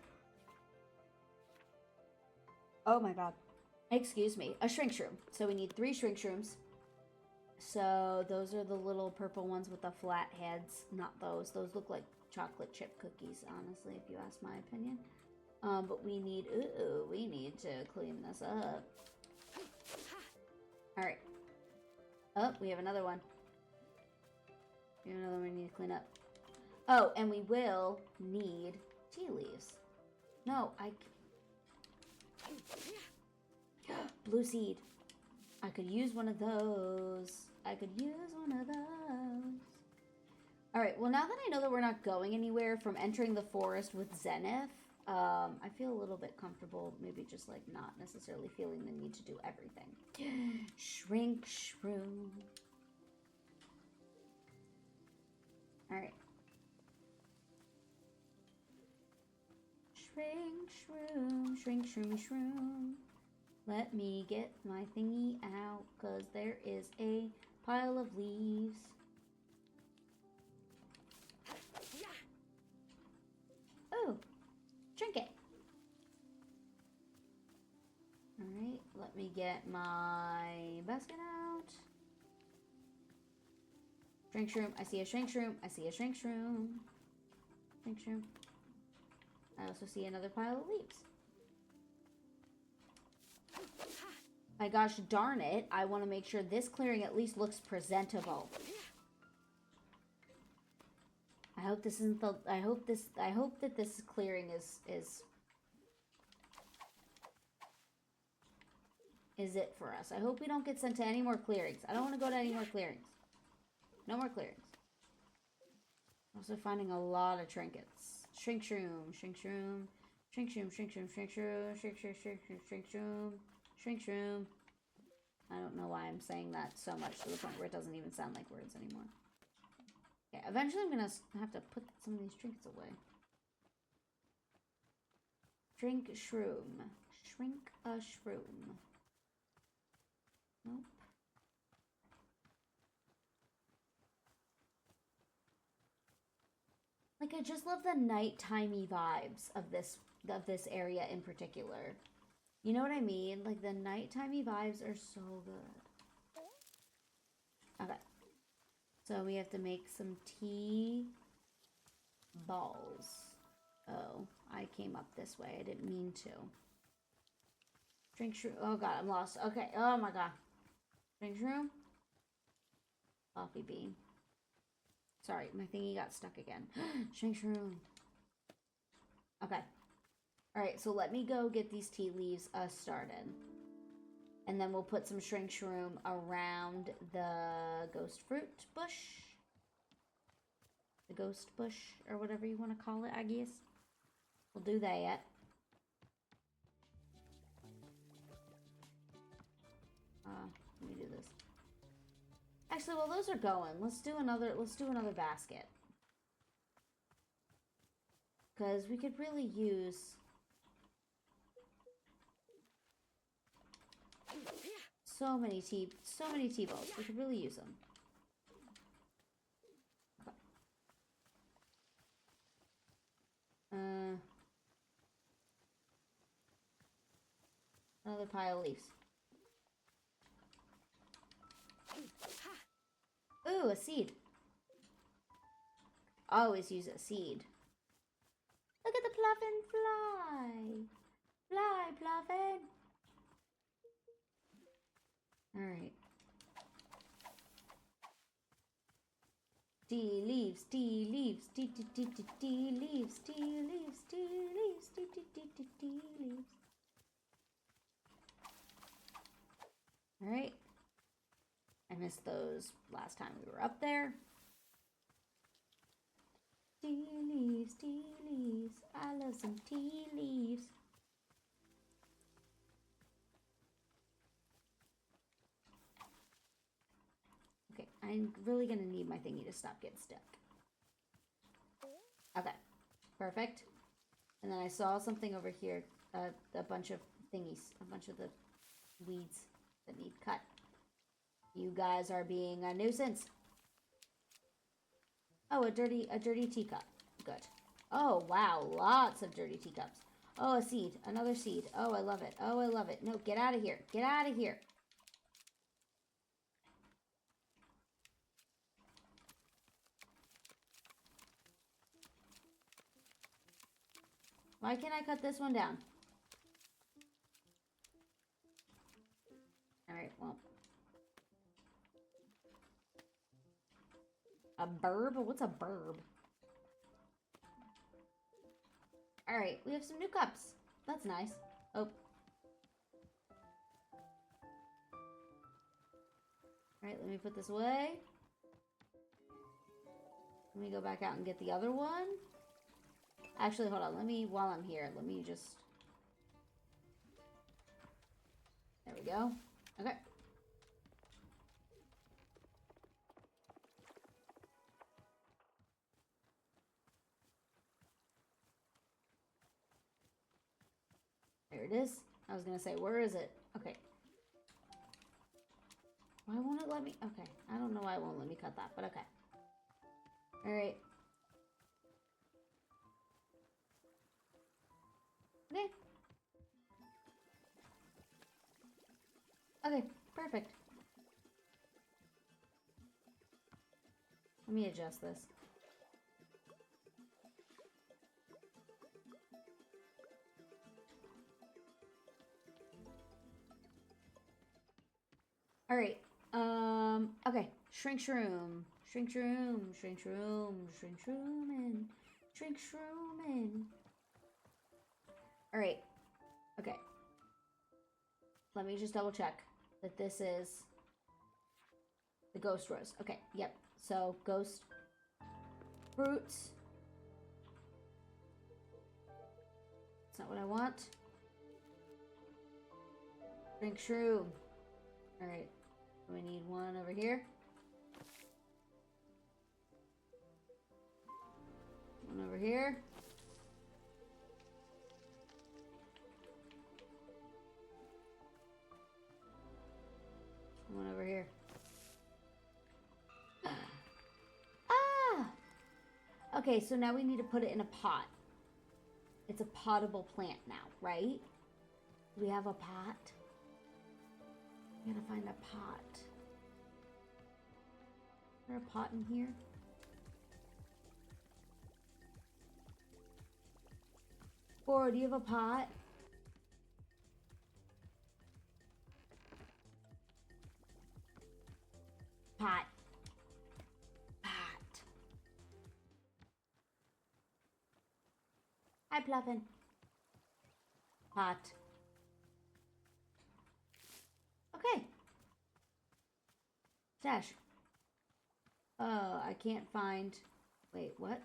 Oh my god. Excuse me. A shrink shroom. So we need 3 shrink shrooms. So those are the little purple ones with the flat heads. Not those. Those look like chocolate chip cookies, honestly, if you ask my opinion. But we need to clean this up. Alright. Oh, we have another one. We have another one we need to clean up. Oh, and we will need tea leaves. No, blue seed. I could use one of those. Alright, well now that I know that we're not going anywhere from entering the forest with Zenith, I feel a little bit comfortable, maybe just like not necessarily feeling the need to do everything. Shrink shroom. Alright. Shrink shroom, shrink shroom, shroom. Let me get my thingy out, cause there is a pile of leaves. Oh, trinket. Alright, let me get my basket out. Shrink shroom, I see a shrink shroom, I see a shrink shroom. Shrink shroom. I also see another pile of leaves. My gosh darn it, I want to make sure this clearing at least looks presentable. I hope this isn't the I hope that this clearing is it for us. I hope we don't get sent to any more clearings. I don't want to go to any more clearings. No more clearings. Also finding a lot of trinkets. Shrink shroom, shrink shroom, shrink shroom, shrink shroom, shrink shroom, shrink shroom, shrink shroom, shrink shroom, shrink shroom. I don't know why I'm saying that so much to the point where it doesn't even sound like words anymore. Yeah, eventually I'm gonna have to put some of these trinkets away. Shrink shroom. Shrink a shroom. Nope. Like, I just love the nighttime-y vibes of this area in particular. You know what I mean? Like, the nighttime-y vibes are so good. Okay. So we have to make some tea balls. Oh, I came up this way. I didn't mean to. Drink shroom. Oh god, I'm lost. Okay. Oh my god. Drink shroom. Coffee bean. Sorry, my thingy got stuck again. Shrink shroom. Okay. Alright, so let me go get these tea leaves started. And then we'll put some shrink shroom around the ghost fruit bush. The ghost bush, or whatever you want to call it, I guess. We'll do that. Let me do this. Actually, while those are going, let's do another basket. Because we could really use so many tea balls. We could really use them. Okay. Another pile of leaves. Ooh, a seed. Always use a seed. Look at the Pluffin fly. Fly, Pluffin. Alright. Tea leaves, tea leaves, tea tea tea tea tea leaves, tea leaves, tea leaves, tea tea tea tea tea leaves. All right. I missed those last time we were up there. Tea leaves, tea leaves. I love some tea leaves. Okay, I'm really gonna need my thingy to stop getting stuck. Okay, perfect. And then I saw something over here, a bunch of thingies, a bunch of the weeds that need cut. You guys are being a nuisance. Oh, a dirty teacup. Good. Oh, wow, lots of dirty teacups. Oh, a seed, another seed. Oh, I love it. Oh, I love it. No, get out of here. Get out of here. Why can't I cut this one down? Alright, well. A burb? What's a burb? Alright, we have some new cups. That's nice. Oh. Alright, let me put this away. Let me go back out and get the other one. Actually, hold on. While I'm here, let me just... There we go. Okay. There it is. I was gonna say, where is it? Okay. Why won't it let me? Okay. I don't know why it won't let me cut that, but okay. Alright. Okay. Okay, perfect. Let me adjust this. Alright. Okay. Shrink shroom. Shrink shroom. Shrink shroom. Shrink shroom in. Shrink shroom in. Alright. Okay. Let me just double check that this is the ghost rose. Okay, yep. So, ghost fruits. That's not what I want. Drink shroom. Alright. We need one over here. One over here. One over here. Ah! Okay, so now we need to put it in a pot. It's a potable plant now, right? Do we have a pot? We gotta find a pot. Is there a pot in here? Or do you have a pot? Pot. Pot. Hi, Pluffin. Pot. Okay. Stash. Oh, I can't find... Wait, what?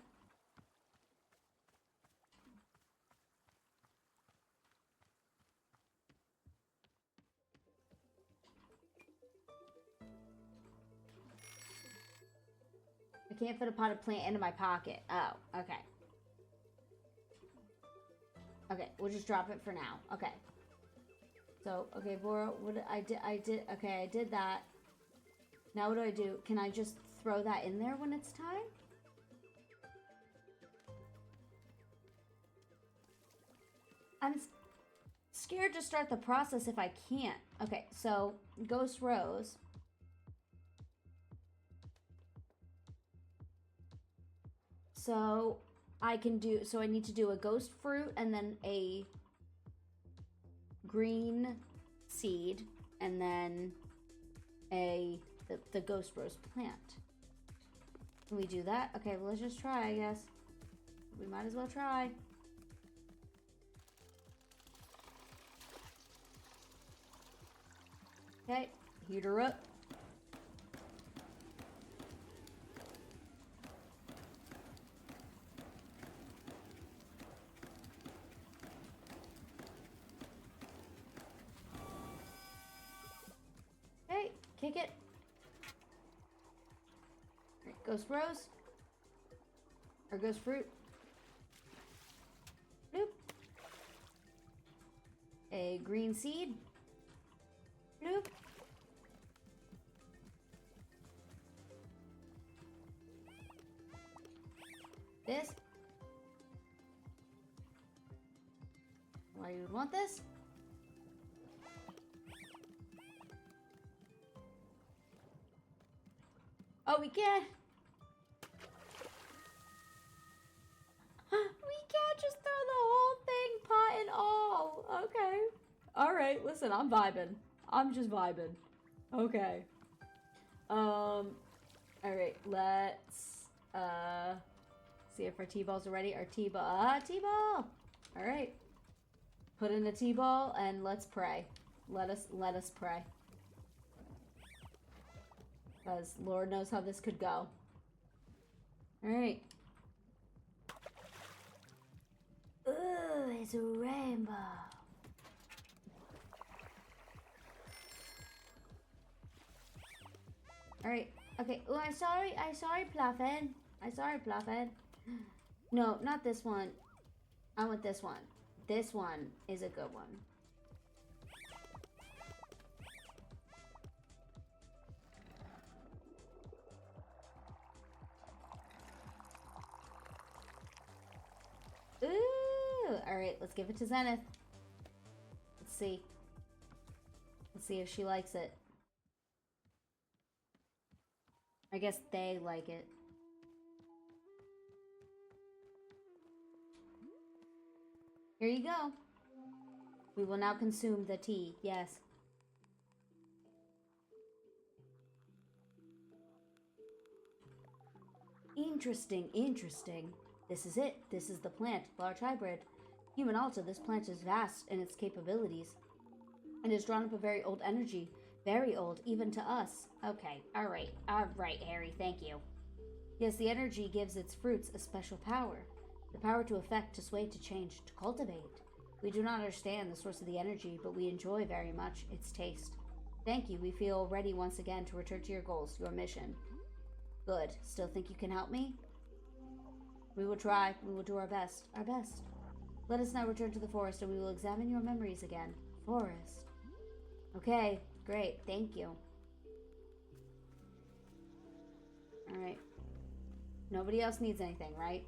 I can't fit a potted plant into my pocket. Oh, okay. Okay, we'll just drop it for now. Okay. So, okay, Bora, what okay, I did that. Now what do I do? Can I just throw that in there when it's time? I'm scared to start the process if I can't. Okay, so Ghost Rose. So I need to do a ghost fruit and then a green seed and then the ghost rose plant. Can we do that? Okay, well, let's just try, I guess. We might as well try. Okay, heater up. Okay, kick it. Alright, ghost rose. Or ghost fruit. Bloop. A green seed. Bloop. This. Why you would want this? Oh, we can't. We can't just throw the whole thing, pot and all. Okay. All right. Listen, I'm vibing. I'm just vibing. Okay. All right. Let's see if our T-balls are ready. Our T-ball. T-ball. All right. Put in a T-ball and let's pray. Let us pray. Because Lord knows how this could go. Alright. Ooh, it's a rainbow. Alright. Okay. Oh, I'm sorry, Pluffin. Pluffin. No, not this one. I want this one. This one is a good one. Ooh! Alright, let's give it to Zenith. Let's see. Let's see if she likes it. I guess they like it. Here you go. We will now consume the tea. Yes. Interesting, interesting. This is it. This is the plant. Large hybrid. Human ALTA, this plant is vast in its capabilities. And has drawn up a very old energy. Very old, even to us. Okay, alright. Alright, Harry, thank you. Yes, the energy gives its fruits a special power. The power to affect, to sway, to change, to cultivate. We do not understand the source of the energy, but we enjoy very much its taste. Thank you. We feel ready once again to return to your goals, your mission. Good. Still think you can help me? We will try. We will do our best. Our best. Let us now return to the forest and we will examine your memories again. Forest. Okay. Great. Thank you. Alright. Nobody else needs anything, right?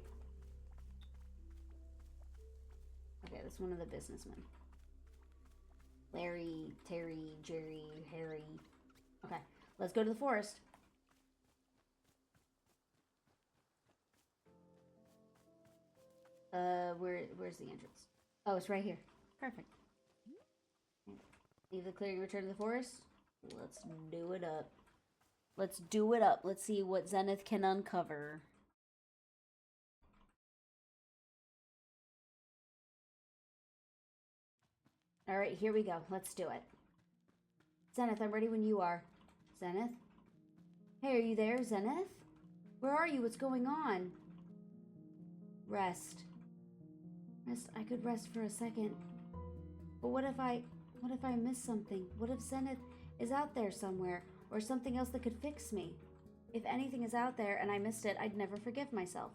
Okay, that's one of the businessmen. Larry, Terry, Jerry, Harry. Okay, let's go to the forest. Where's the entrance? Oh, it's right here. Perfect. Leave the clearing, return to the forest. Let's do it up. Let's do it up. Let's see what Zenith can uncover. Alright, here we go. Let's do it. Zenith, I'm ready when you are. Zenith? Hey, are you there, Zenith? Where are you? What's going on? Rest. Rest. I could rest for a second. But what if I miss something? What if Zenith is out there somewhere? Or something else that could fix me? If anything is out there and I missed it, I'd never forgive myself.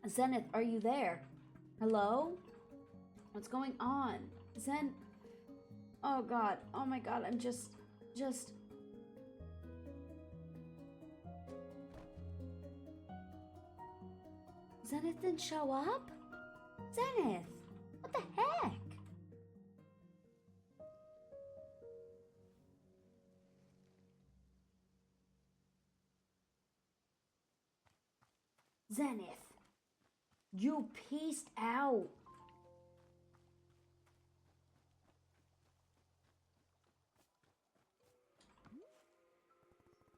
Zenith, are you there? Hello? What's going on? Zen... Oh god. Oh my god, I'm just... Zenith didn't show up? Zenith! What the heck? Zenith! You pieced out!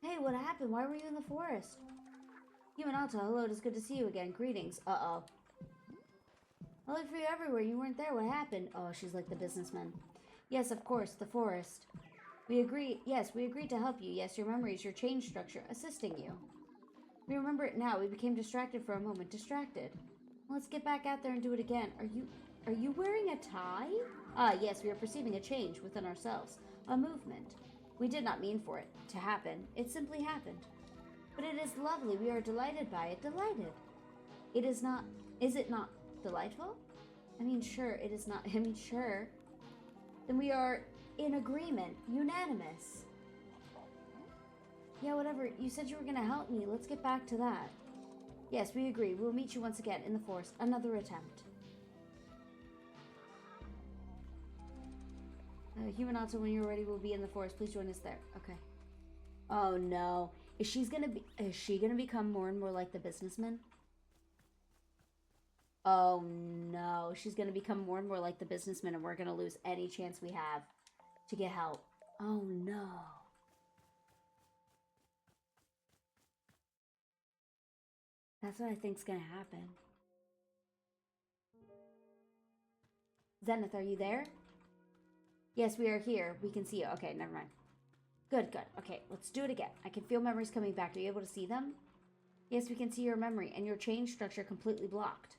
Hey, what happened? Why were you in the forest? Human Alta, hello, it is good to see you again. Greetings. Uh-oh. I looked for you everywhere. You weren't there. What happened? Oh, she's like the businessman. Yes, of course, the forest. We agreed to help you. Yes, your memories, your change structure, assisting you. We remember it now. We became distracted for a moment. Distracted. Let's get back out there and do it again. Are you wearing a tie? Ah, yes, we are perceiving a change within ourselves. A movement. We did not mean for it to happen. It simply happened. But it is lovely. We are delighted by it. Delighted. Is it not delightful? I mean, sure, it is not. I mean, sure. Then we are in agreement. Unanimous. Yeah, whatever. You said you were going to help me. Let's get back to that. Yes, we agree. We will meet you once again in the forest. Another attempt. Human Alta, when you're ready, we'll be in the forest. Please join us there. Okay. Oh no. Is she gonna become more and more like the businessman? Oh no. She's gonna become more and more like the businessman, and we're gonna lose any chance we have to get help. Oh no. That's what I think's gonna happen. Zenith, are you there? Yes, we are here. We can see you. Okay, never mind. Good, good. Okay, let's do it again. I can feel memories coming back. Are you able to see them? Yes, we can see your memory and your change structure completely blocked.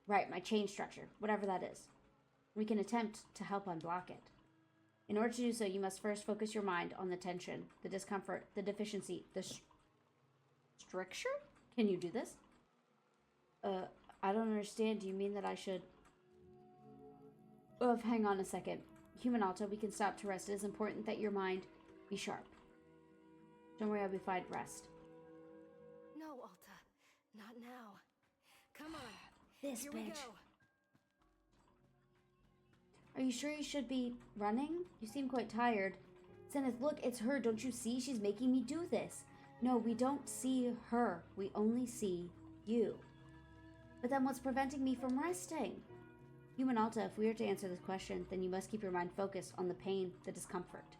Right, my change structure, whatever that is. We can attempt to help unblock it. In order to do so, you must first focus your mind on the tension, the discomfort, the deficiency, the stricture? Can you do this? I don't understand. Do you mean that I should... Oh, hang on a second. Human Alta, we can stop to rest. It is important that your mind be sharp. Don't worry, I'll be fine. Rest. No, Alta. Not now. Come on. This Here bitch. we go. Are you sure you should be running? You seem quite tired. Zenith, look, it's her. Don't you see? She's making me do this. No, we don't see her. We only see you. But then what's preventing me from resting? Human Alta, if we are to answer this question, then you must keep your mind focused on the pain, the discomfort.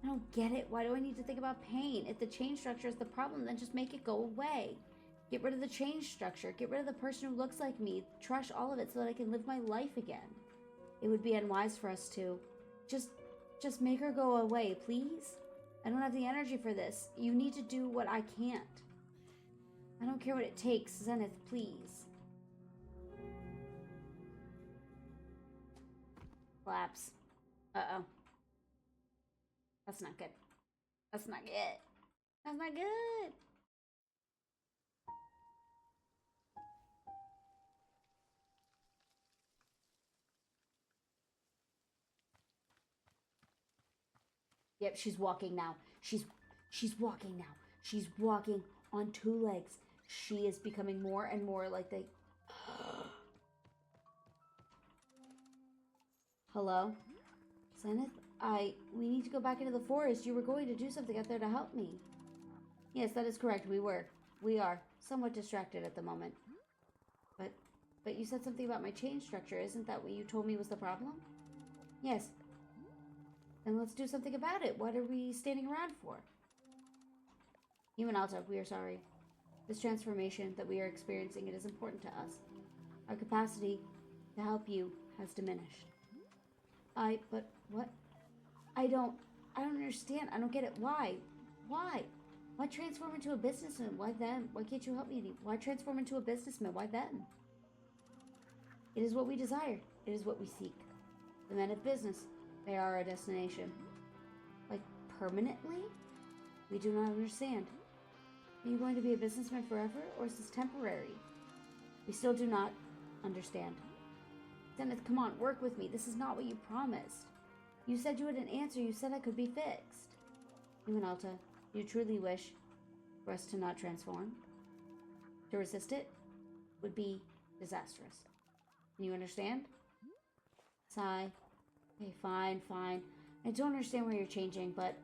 I don't get it. Why do I need to think about pain? If the change structure is the problem, then just make it go away. Get rid of the change structure. Get rid of the person who looks like me. Trash all of it so that I can live my life again. It would be unwise for us to. Just make her go away, please? I don't have the energy for this. You need to do what I can't. I don't care what it takes. Zenith, please. Collapse. Uh-oh. That's not good. That's not good. That's not good. Yep, she's walking now. She's walking now. She's walking on two legs. She is becoming more and more like the... Hello? Zenith? We need to go back into the forest. You were going to do something out there to help me. Yes, that is correct. We are somewhat distracted at the moment. But you said something about my change structure. Isn't that what you told me was the problem? Yes. Then let's do something about it. What are we standing around for? Human Alta, we are sorry. This transformation that we are experiencing, it is important to us. Our capacity to help you has diminished. But what? I don't understand. I don't get it. Why? Why? Why transform into a businessman? Why them? Why can't you help me? Why transform into a businessman? Why them? It is what we desire. It is what we seek. The men of business, they are our destination. Like, permanently? We do not understand. Are you going to be a businessman forever, or is this temporary? We still do not understand. Zenith, come on, work with me. This is not what you promised. You said you wouldn't answer. You said I could be fixed. Human Alta, you truly wish for us to not transform? To resist it would be disastrous. Can you understand? Sigh. Okay, fine. I don't understand why you're changing, but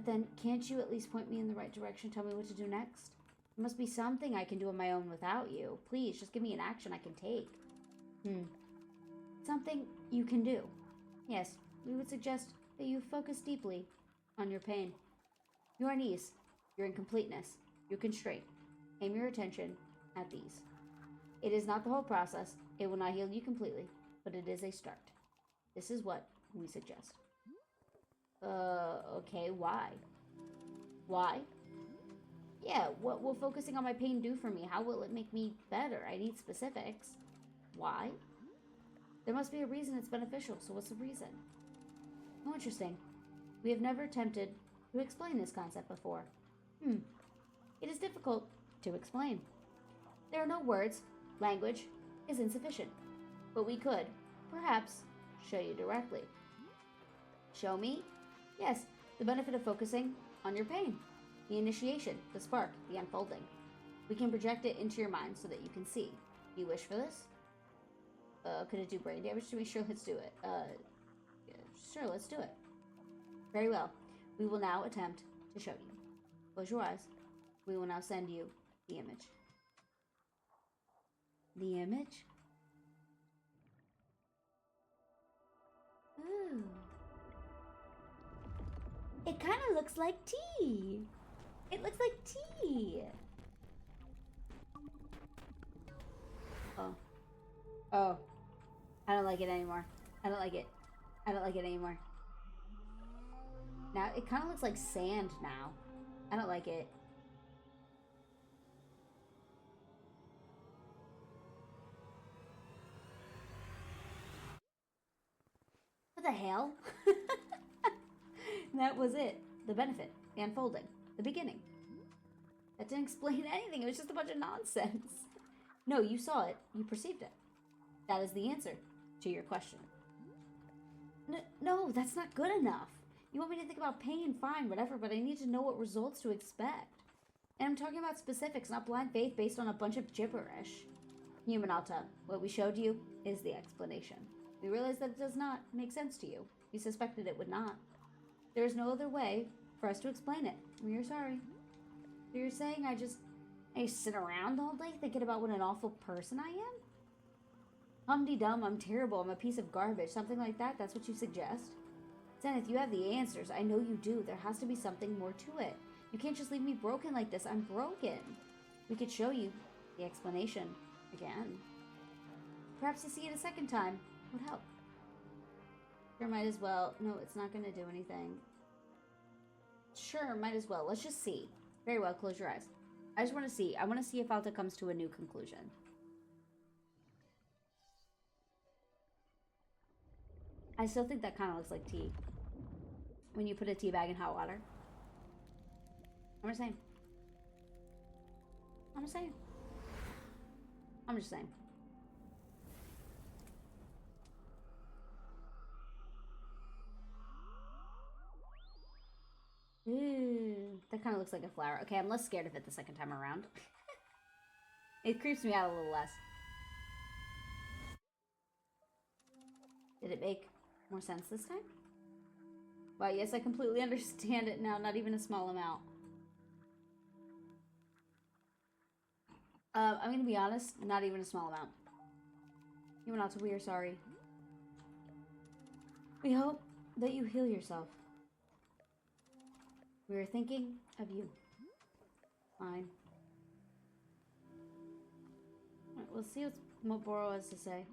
then can't you at least point me in the right direction? Tell me what to do next? There must be something I can do on my own without you. Please, just give me an action I can take. Something you can do. Yes, we would suggest that you focus deeply on your pain. Your knees. your incompleteness, your constraint. Aim your attention at these. It is not the whole process. It will not heal you completely, but it is a start. This is what we suggest. Okay, why? Why? Yeah, what will focusing on my pain do for me? How will it make me better? I need specifics. Why? There must be a reason it's beneficial, so what's the reason? Oh, interesting. We have never attempted to explain this concept before. It is difficult to explain. There are no words. Language is insufficient. But we could, perhaps, show you directly. Show me? Yes, the benefit of focusing on your pain. The initiation, the spark, the unfolding. We can project it into your mind so that you can see. You wish for this? Could it do brain damage to me? Sure, let's do it. Yeah, sure, let's do it. Very well. We will now attempt to show you. Close your eyes. We will now send you the image. The image? Ooh. It kind of looks like tea. It looks like tea. Oh. I don't like it anymore. I don't like it. I don't like it anymore. Now, it kind of looks like sand now. I don't like it. What the hell? That was it. The benefit. The unfolding. The beginning. That didn't explain anything. It was just a bunch of nonsense. No, you saw it. You perceived it. That is the answer to your question. No, that's not good enough. You want me to think about pain, fine, whatever, but I need to know what results to expect. And I'm talking about specifics, not blind faith based on a bunch of gibberish. Human ALTA, what we showed you is the explanation. We realize that it does not make sense to you. We suspected it would not. There is no other way for us to explain it. We are sorry. So you're saying I sit around all day thinking about what an awful person I am? Hum-de-dum, I'm terrible, I'm a piece of garbage, something like that? That's what you suggest? Zenith, you have the answers. I know you do. There has to be something more to it. You can't just leave me broken like this. I'm broken. We could show you the explanation again. Perhaps to see it a second time would help. Sure, might as well. No, it's not going to do anything. Sure, might as well. Let's just see. Very well, close your eyes. I just want to see. I want to see if ALTA comes to a new conclusion. I still think that kind of looks like tea. When you put a tea bag in hot water. I'm just saying. I'm just saying. I'm just saying. Ooh, that kind of looks like a flower. Okay, I'm less scared of it the second time around. It creeps me out a little less. Did it make more sense this time? Wow, yes, I completely understand it now. Not even a small amount. I'm gonna be honest, not even a small amount. Human ALTA, we are sorry. We hope that you heal yourself. We are thinking of you. Fine. Alright, we'll see what Moboro has to say.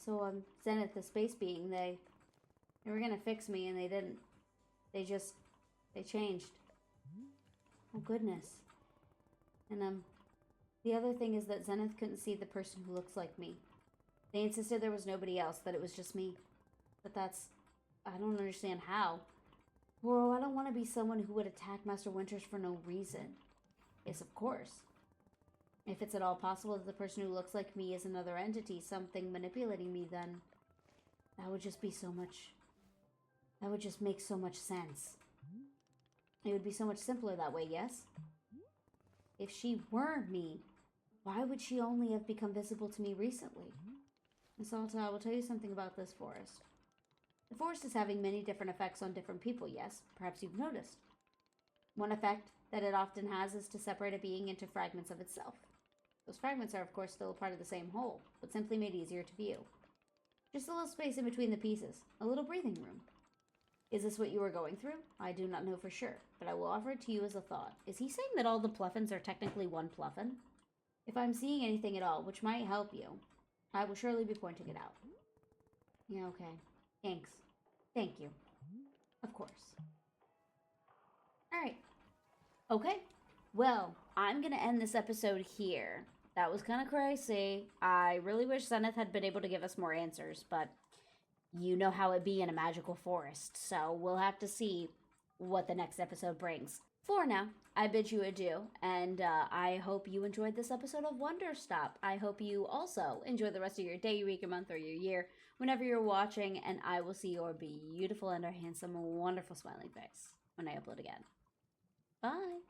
So, Zenith, the space being, they were gonna fix me and they didn't. They changed. Oh, goodness. And, the other thing is that Zenith couldn't see the person who looks like me. They insisted there was nobody else, that it was just me. But I don't understand how. Bro, I don't want to be someone who would attack Master Winters for no reason. Yes, of course. If it's at all possible that the person who looks like me is another entity, something manipulating me, then that would just be so much... That would just make so much sense. It would be so much simpler that way, yes? If she were me, why would she only have become visible to me recently? Miss ALTA, I will tell you something about this forest. The forest is having many different effects on different people, yes? Perhaps you've noticed. One effect that it often has is to separate a being into fragments of itself. Those fragments are, of course, still a part of the same whole, but simply made easier to view. Just a little space in between the pieces, a little breathing room. Is this what you were going through? I do not know for sure, but I will offer it to you as a thought. Is he saying that all the pluffins are technically one pluffin? If I'm seeing anything at all, which might help you, I will surely be pointing it out. Yeah, okay. Thanks. Thank you. Of course. Alright. Okay. Well, I'm gonna end this episode here. That was kind of crazy. I really wish Zenith had been able to give us more answers, but you know how it be in a magical forest, so we'll have to see what the next episode brings. For now, I bid you adieu, and I hope you enjoyed this episode of Wanderstop. I hope you also enjoy the rest of your day, your week, your month, or your year, whenever you're watching, and I will see your beautiful and handsome, wonderful smiling face when I upload again. Bye!